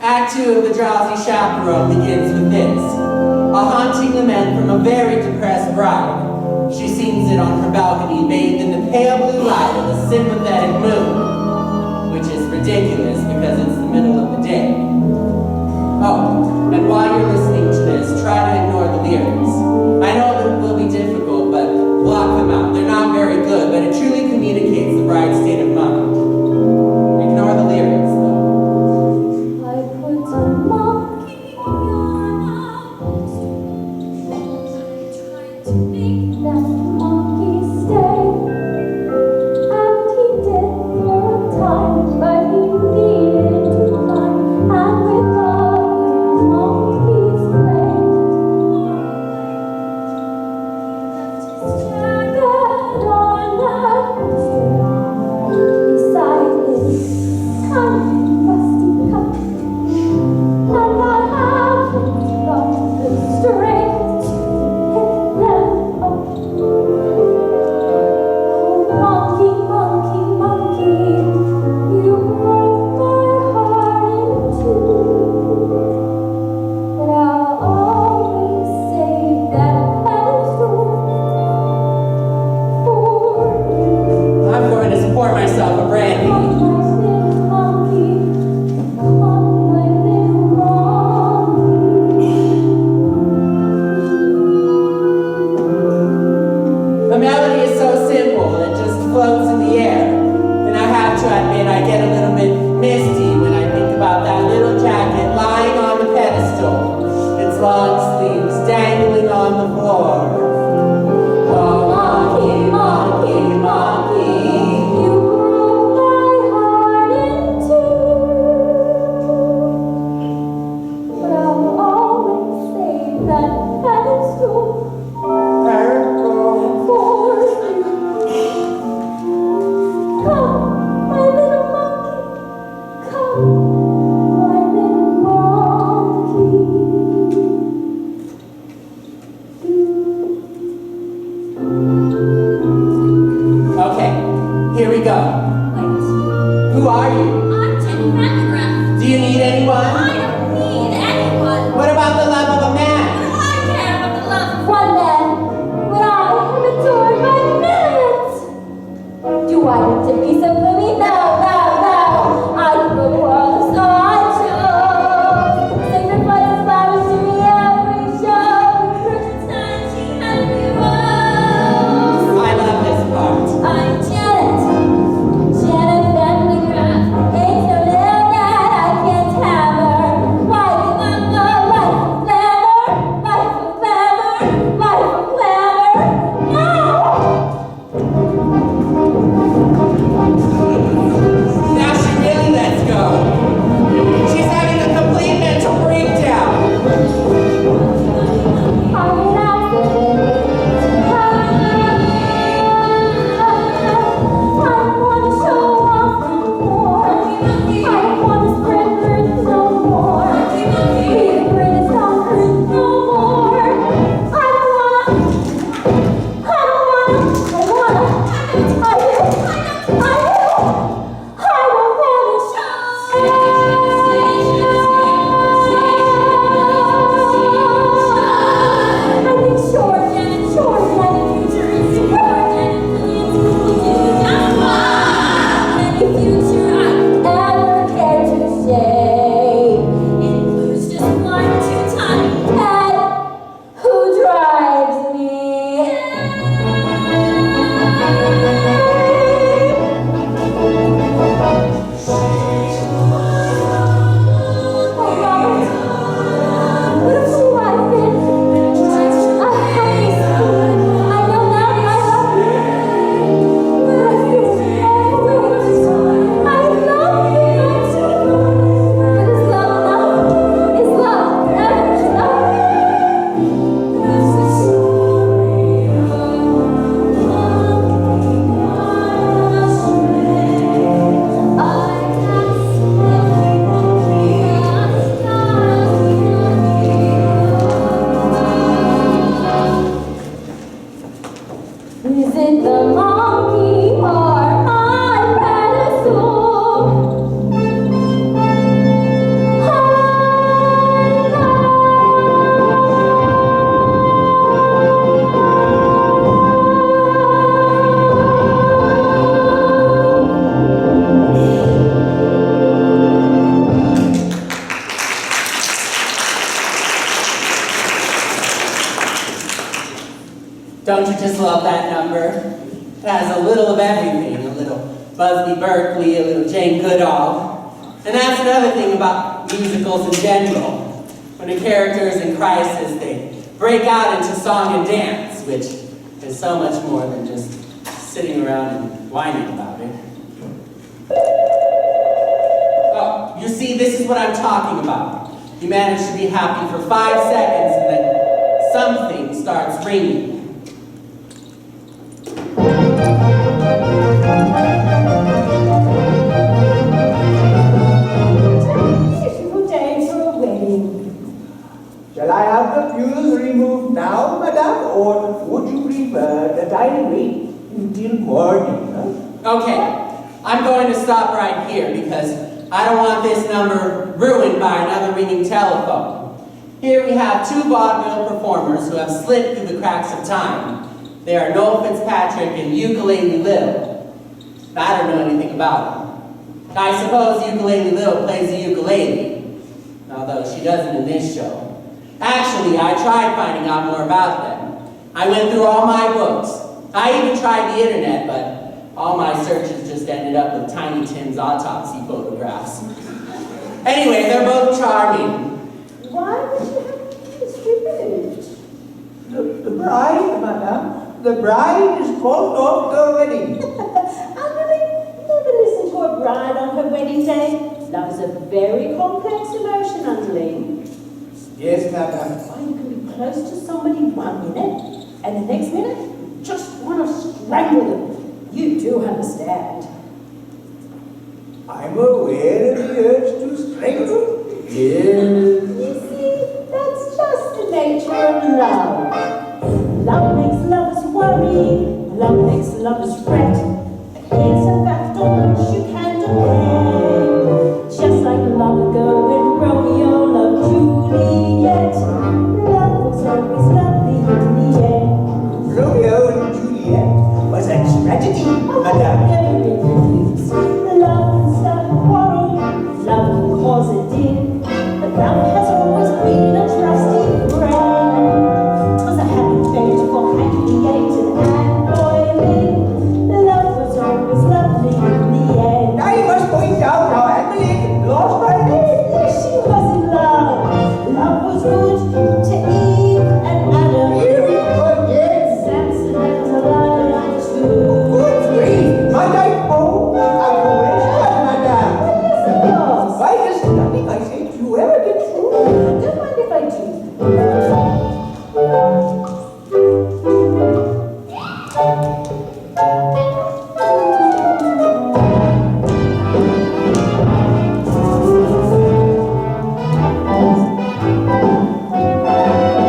Speaker 1: Act 2 of the Drowsy Chaperone begins with this. A haunting lament from a very depressed bride. She sings it on her balcony, bathed in the pale blue light of a sympathetic moon, which is ridiculous because it's the middle of the day. Oh, and while you're listening to this, try to ignore the lyrics. I know that it will be difficult, but block them out. They're not very good, but it truly communicates the bride's state of mind. Ignore the lyrics, though.
Speaker 5: I put a monkey on a trying to make that monkey stay. And he did for a time, but he needed to climb, and with other monkeys play. He left his jacket on that beside his kind rusty cup, and I haven't got the strength to pick them up. Oh, monkey, monkey, monkey, you broke my heart in two, but I'll always save that pedestal for you.
Speaker 1: I'm going to pour myself a brandy.
Speaker 5: Come, my little monkey, come, my little monkey.
Speaker 1: The melody is so simple, it just floats in the air. And I have to admit, I get a little bit misty when I think about that little jacket lying on the pedestal, its long sleeves dangling on the floor. Oh, monkey, monkey, monkey.
Speaker 5: You broke my heart in two, but I'll always save that pedestal for you. Come, my little monkey, come, my little monkey.
Speaker 1: Okay, here we go.
Speaker 10: Wait,
Speaker 1: Who are you?
Speaker 10: I'm Jenny Vandegraff.
Speaker 1: Do you need anyone?
Speaker 10: I don't need anyone.
Speaker 1: What about the love of a man?
Speaker 10: What do I care about the love of
Speaker 5: One man, when I am adored by millions. Do I need to be so gloomy? No, no, no. I can go the world as though I chose. Sacrifice flowers to me every show. Christmas time she had me rose.
Speaker 1: I love this part.
Speaker 5: I'm Janet Vandegraff. Ain't no little rat, I can't have her.
Speaker 1: little of everything, a little Busby Berkeley, a little Jane Goodall. And that's another thing about musicals in general. When the characters in crisis, they break out into song and dance, which is so much more than just sitting around and whining about it. Oh, you see, this is what I'm talking about. You manage to be happy for 5 seconds and then something starts ringing.
Speaker 11: Beautiful day for a wedding.
Speaker 2: Shall I have the pews removed now, madame, or would you prefer that I wait until morning? Huh?
Speaker 1: Okay, I'm going to stop right here because I don't want this number ruined by another ringing telephone. Here we have two vaudeville performers who have slipped through the cracks of time. They are Noel Fitzpatrick and Ukulele Lil. I don't know anything about them. I suppose Ukulele Lil plays the ukulele, although she doesn't in this show. Actually, I tried finding out more about them. I went through all my books. I even tried the internet, but all my searches just ended up with Tiny Tim's autopsy photographs. Anyway, they're both charming.
Speaker 11: Why would you have this removed?
Speaker 2: The bride, madame. The bride is called off the wedding.
Speaker 11: Anneli, never listen to a bride on her wedding day. Love is a very complex emotion, Anneli.
Speaker 2: Yes, madame.
Speaker 11: Why you can be close to somebody 1 minute, and the next minute, you just want to strangle them. You do understand.
Speaker 2: I'm aware of the urge to strangle. Yes.
Speaker 11: You see, that's just the nature of love. Love makes lovers worry, love makes lovers fret. But here's a fact on which you can depend. Just like long ago when Romeo loved Juliet, love was always lovely in the end.
Speaker 2: Romeo and Juliet was a tragedy, madame.
Speaker 11: Never refuse. Love can start a quarrel, love can cause a din, but love has always been a trusty friend. 'Twas a happy fate for Henriette and Boylin. Love was always lovely in the end.
Speaker 2: Now you must point out how Emily lost my name.
Speaker 11: Yes, she was in love. Love was good to Eve and Adam.
Speaker 2: Here we go again.
Speaker 11: Samson and Delilah too.
Speaker 2: Good grief, might I own a question, madame?
Speaker 11: Yes, of course.
Speaker 2: Why does nothing I say to you ever get through?
Speaker 11: Don't mind if I do.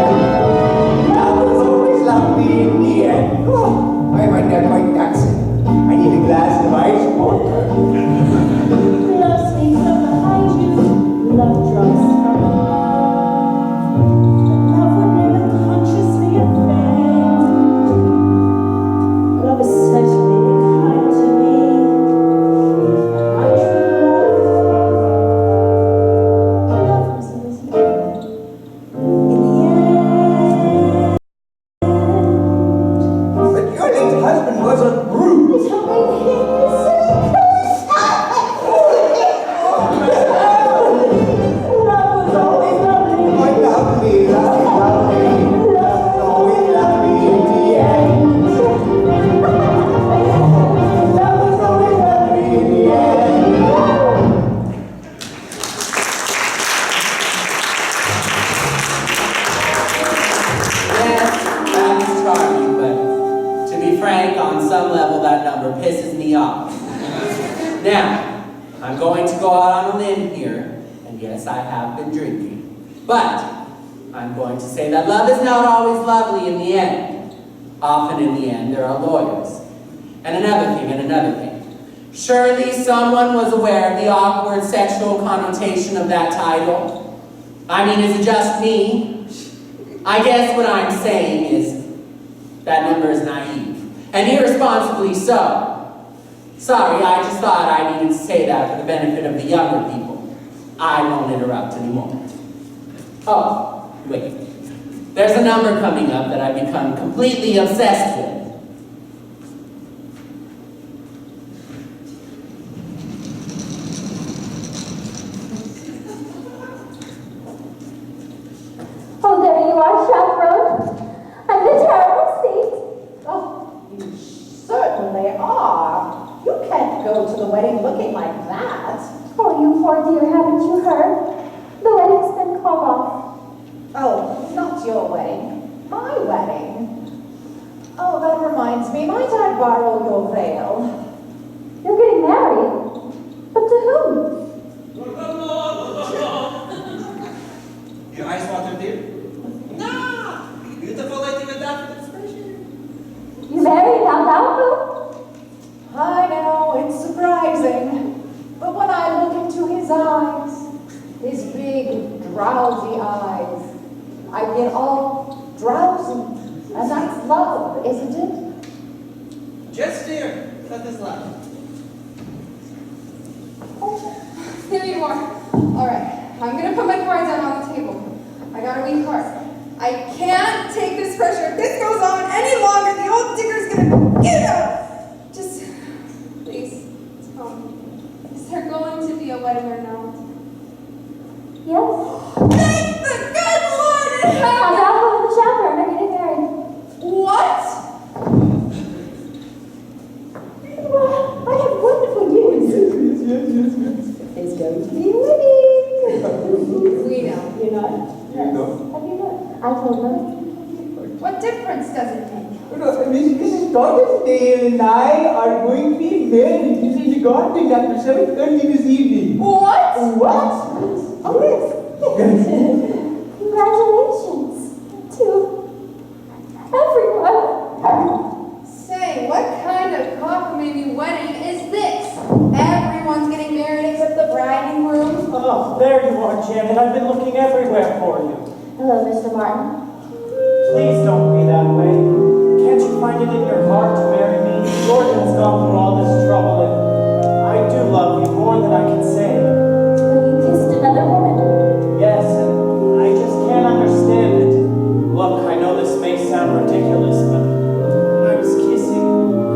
Speaker 2: Love was always lovely in the end. Oh, I find that quite taxing. I need a glass of ice water.
Speaker 11: Love sneaks up behind you. Love drops from above. Love would never consciously offend. Love is certainly kind to me. And my true love was always lovely. In the end.
Speaker 2: But your late husband was a brute.
Speaker 11: It's only him. Love was always lovely.
Speaker 2: My lovely, lovely, lovely. Love was always lovely in the end. Love was always lovely in the end.
Speaker 1: Yes, that is charming, but to be frank, on some level that number pisses me off. Now, I'm going to go out on a limb here, and yes, I have been drinking, but I'm going to say that love is not always lovely in the end. Often in the end, there are lawyers. And another thing. Surely someone was aware of the awkward sexual connotation of that title. I mean, is it just me? I guess what I'm saying is that number is naive, and irresponsibly so. Sorry, I just thought I needed to say that for the benefit of the younger people. I won't interrupt anymore. Oh, wait. There's a number coming up that I've become completely obsessed with.
Speaker 11: go to the wedding looking like that.
Speaker 5: Oh, you poor dear, haven't you heard? The wedding's been called off.
Speaker 11: Oh, not your wedding. My wedding. Oh, that reminds me. Might I borrow your veil?
Speaker 5: You're getting married? But to whom?
Speaker 12: Your ice water, dear? No! Beautiful lady with that expression.
Speaker 5: You married now, who?
Speaker 11: I know, it's surprising. But when I look into his eyes, his big, drowsy eyes, I get all drowsy. And that's love, isn't it?
Speaker 12: Just dear, that is love.
Speaker 3: There you are. All right, I'm gonna put my cards out on the table. I got a weak heart. I can't take this pressure. If this goes on any longer, the old digger's gonna get out. Just, please, tell me, is there going to be a wedding or not?
Speaker 5: Yes.
Speaker 3: Thank the good Lord in heaven!
Speaker 5: Adolfo and the chaperone are getting married.
Speaker 3: What?
Speaker 11: Well, I have wonderful news. Yes. There's going to be a wedding.
Speaker 3: We know.
Speaker 11: You know?
Speaker 2: You know?
Speaker 5: Have you heard? I told them.
Speaker 3: What difference does it make?
Speaker 2: Mrs. Torresdale and I are going to be married in the garden after 7:30 this evening.
Speaker 3: What?
Speaker 2: What? Oh, yes.
Speaker 5: Congratulations to everyone.
Speaker 3: Say, what kind of cockamamie wedding is this? Everyone's getting married except the bride and groom.
Speaker 6: Oh, there you are, Janet. I've been looking everywhere for you.
Speaker 5: Hello, Mr. Martin.
Speaker 6: Please don't be that way. Can't you find it in your heart to marry me? Jordan's gone through all this trouble, and I do love you more than I can say.
Speaker 5: When you kissed another woman.
Speaker 6: Yes, and I just can't understand it. Look, I know this may sound ridiculous, but when I was kissing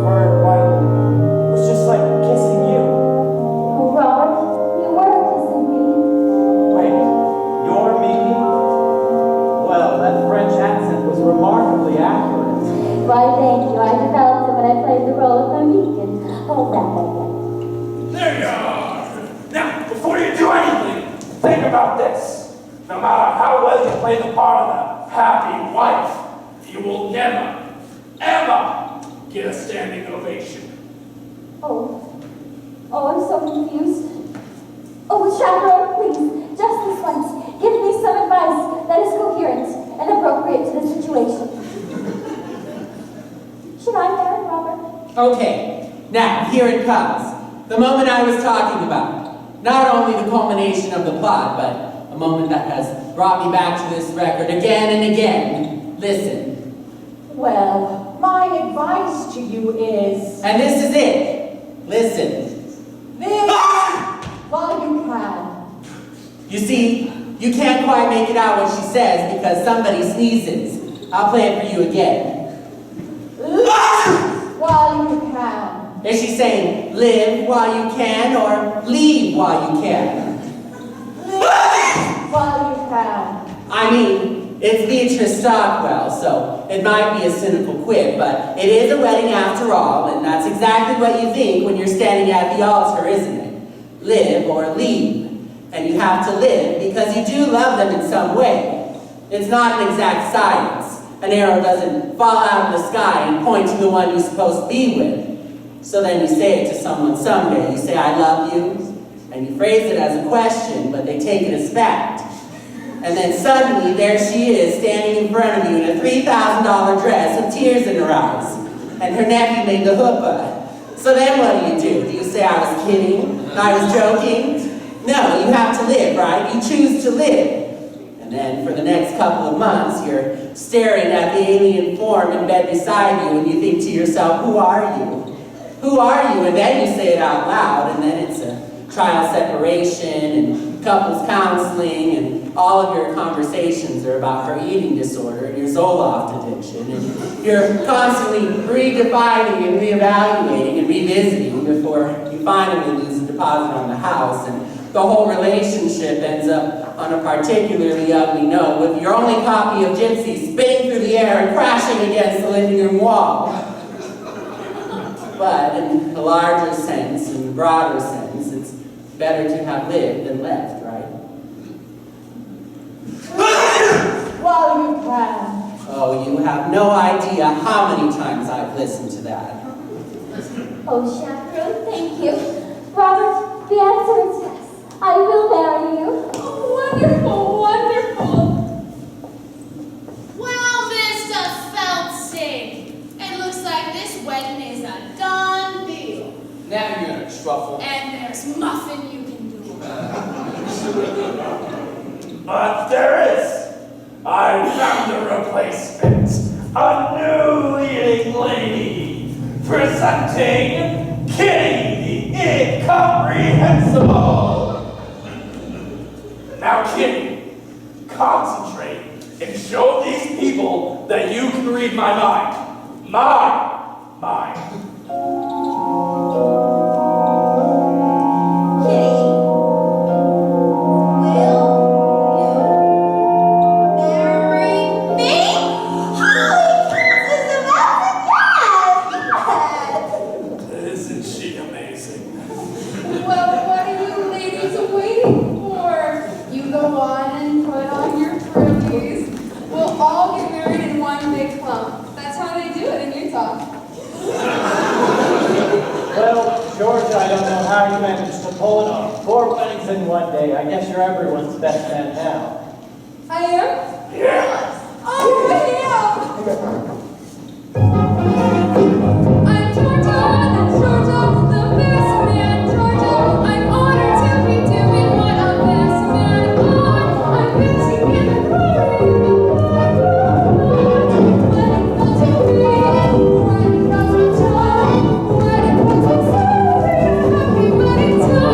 Speaker 6: her, why, it was just like kissing you.
Speaker 5: Oh, Robert, you were kissing me.
Speaker 6: Wait, you're me? Well, that French accent was remarkably accurate.
Speaker 5: Why, thank you. I developed it when I played the role of Mohican. Hold that again.
Speaker 4: There you are. Now, before you do anything, think about this. No matter how well you play the part of the happy wife, you will never, ever get a standing ovation.
Speaker 5: Oh, I'm so confused. Oh, chaperone, please, just this once, give me some advice that is coherent and appropriate to the situation. Should I marry Robert?
Speaker 1: Okay, now here it comes. The moment I was talking about. Not only the culmination of the plot, but a moment that has brought me back to this record again and again. Listen.
Speaker 11: Well, my advice to you is...
Speaker 1: And this is it. Listen.
Speaker 11: Live while you can.
Speaker 1: You see, you can't quite make it out what she says because somebody sneezes. I'll play it for you again.
Speaker 11: Live while you can.
Speaker 1: Is she saying live while you can or leave while you can?
Speaker 11: Live while you can.
Speaker 1: I mean, it's Beatrice Stockwell, so it might be a cynical quip, but it is a wedding after all, and that's exactly what you think when you're standing at the altar, isn't it? Live or leave. And you have to live because you do love them in some way. It's not an exact science. An arrow doesn't fall out of the sky and point to the one you're supposed to be with. So then you say it to someone someday. You say, I love you, and you phrase it as a question, but they take it as fact. And then suddenly, there she is, standing in front of you in a $3,000 dress with tears in her eyes. And her nephew made the chuppah. So then what do? Do you say, I was kidding? I was joking? No, you have to live, right? You choose to live. And then for the next couple of months, you're staring at the alien form in bed beside you, and you think to yourself, who are you? Who are you? And then you say it out loud, and then it's a trial separation and couples counseling, and all of your conversations are about her eating disorder and your Zoloft addiction, and you're constantly redefining and reevaluating and revisiting before you finally lose a deposit on the house, and the whole relationship ends up on a particularly ugly note with your only copy of Gypsy spinning through the air and crashing against the living room wall. But in a larger sense, sense and broader sense, it's better to have lived than left, right?
Speaker 11: While you can.
Speaker 1: Oh, you have no idea how many times I've listened to that.
Speaker 5: Oh, chaperone, thank you. Robert, the answer is yes. I will marry you.
Speaker 3: Oh, wonderful, wonderful.
Speaker 9: Well, Mr. Feltzing, it looks like this wedding is a done deal.
Speaker 7: Now you're gonna truffle.
Speaker 9: And there's nothing you can do about it.
Speaker 4: But there is. I found a replacement. A new leading lady. Presenting Kitty the Incomprehensible. Now, Kitty, concentrate and show these people that you can read my mind. My mind.
Speaker 5: Kitty, will you marry me? Holy cats is about to yes!
Speaker 4: Isn't she amazing?
Speaker 3: Well, what are you ladies waiting for? You go on and put on your frillies. We'll all get married in one big clump. That's how they do it in Utah.
Speaker 6: Well, George, I don't know how you managed to pull it off. 4 weddings in one day. I guess you're everyone's best man now.
Speaker 3: I am?
Speaker 4: Yeah.
Speaker 3: Oh, yeah! I'm Georgia, the best man, Georgia. I'm honored to be doing what a best man ought. I'm mixing in the glory. Wedding bells will ring, wedding bells will chime, wedding bells will celebrate a happy wedding time.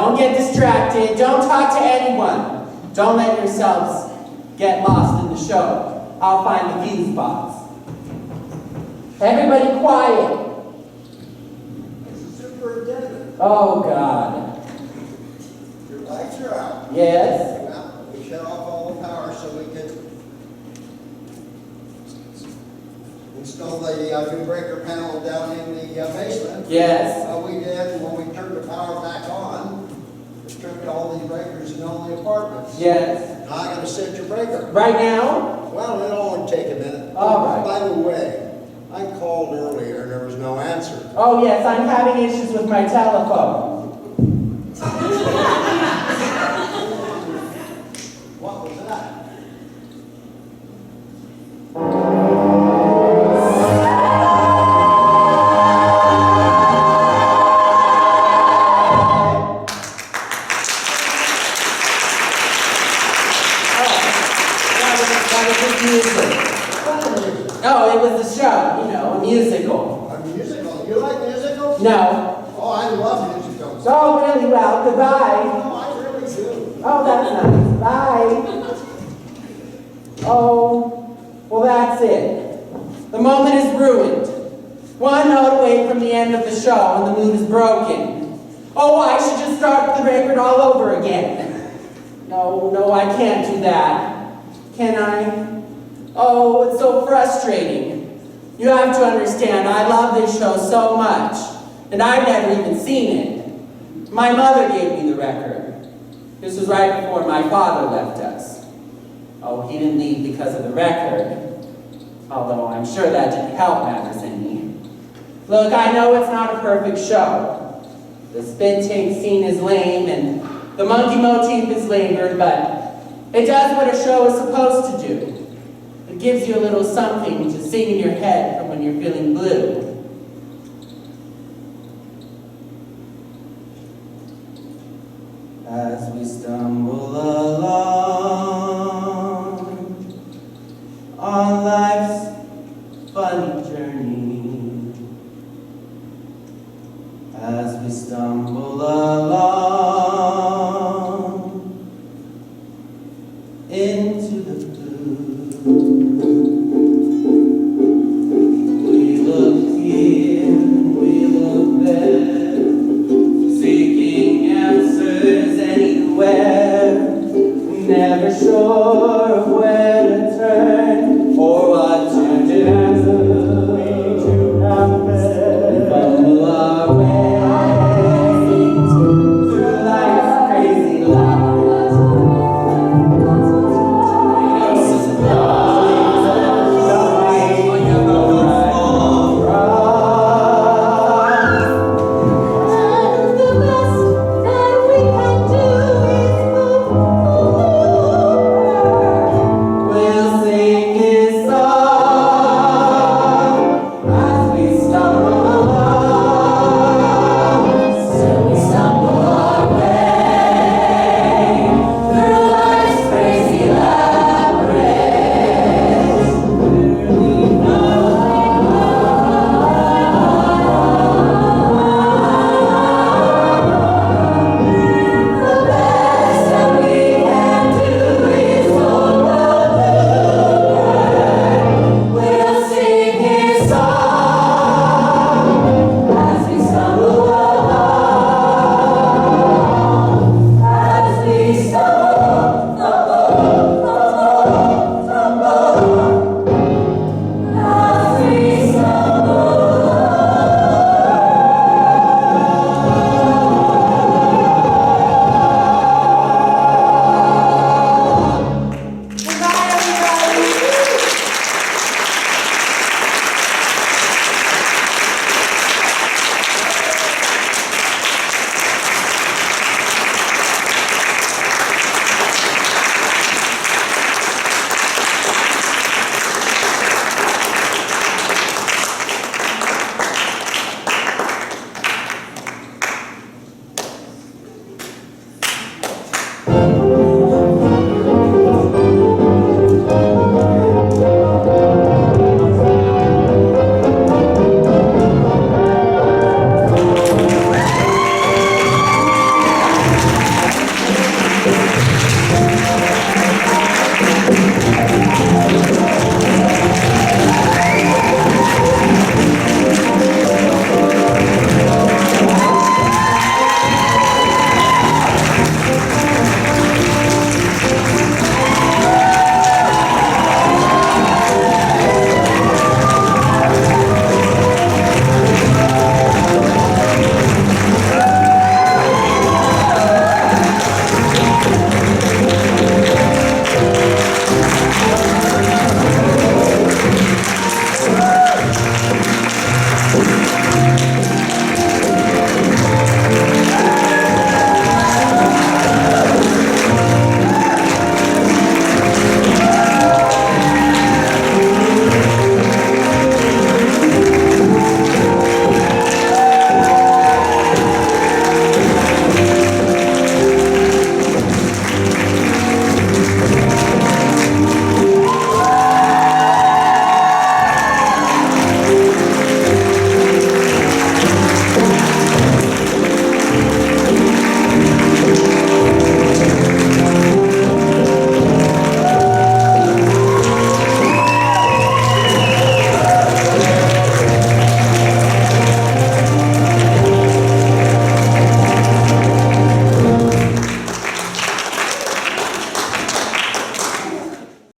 Speaker 1: Don't get distracted. Don't talk to anyone. Don't let yourselves get lost in the show. I'll find the view spots. Everybody quiet.
Speaker 13: Mr. Superintendent,
Speaker 1: Oh, God.
Speaker 13: your lights are out.
Speaker 1: Yes?
Speaker 13: Well, we shut off all the power so we could install the new breaker panel down in the basement.
Speaker 1: Yes?
Speaker 13: We did, and when we turned the power back on, it turned all the breakers in all the apartments.
Speaker 1: Yes?
Speaker 13: Now I gotta set your breaker.
Speaker 1: Right now?
Speaker 13: Well, it'll only take a minute.
Speaker 1: All right.
Speaker 13: By the way, I called earlier and there was no answer.
Speaker 1: Oh, yes, I'm having issues with my telephone.
Speaker 13: What was that?
Speaker 1: Oh, it was a show, you know, a musical.
Speaker 13: A musical? You like musicals?
Speaker 1: No.
Speaker 13: Oh, I love musicals.
Speaker 1: Oh, really well. Goodbye.
Speaker 13: Oh, I really do.
Speaker 1: Oh, that's nice. Bye. Oh, well, that's it. The moment is ruined. One note away from the end of the show and the mood is broken. Oh, I should just start the record all over again. No, I can't do that. Can I? Oh, it's so frustrating. You have to understand, I love this show so much, and I've never even seen it. My mother gave me the record. This was right before my father left us. Oh, he didn't leave because of the record, although I'm sure that didn't help matters any. Look, I know it's not a perfect show. The spit take scene is lame, and the monkey motif is labored, but it does what a show is supposed to do. It gives you a little something to sing in your head from when you're feeling blue. As we stumble along on life's funny journey, as we stumble along into the we look here, we look there, seeking answers anywhere, never sure of where to turn.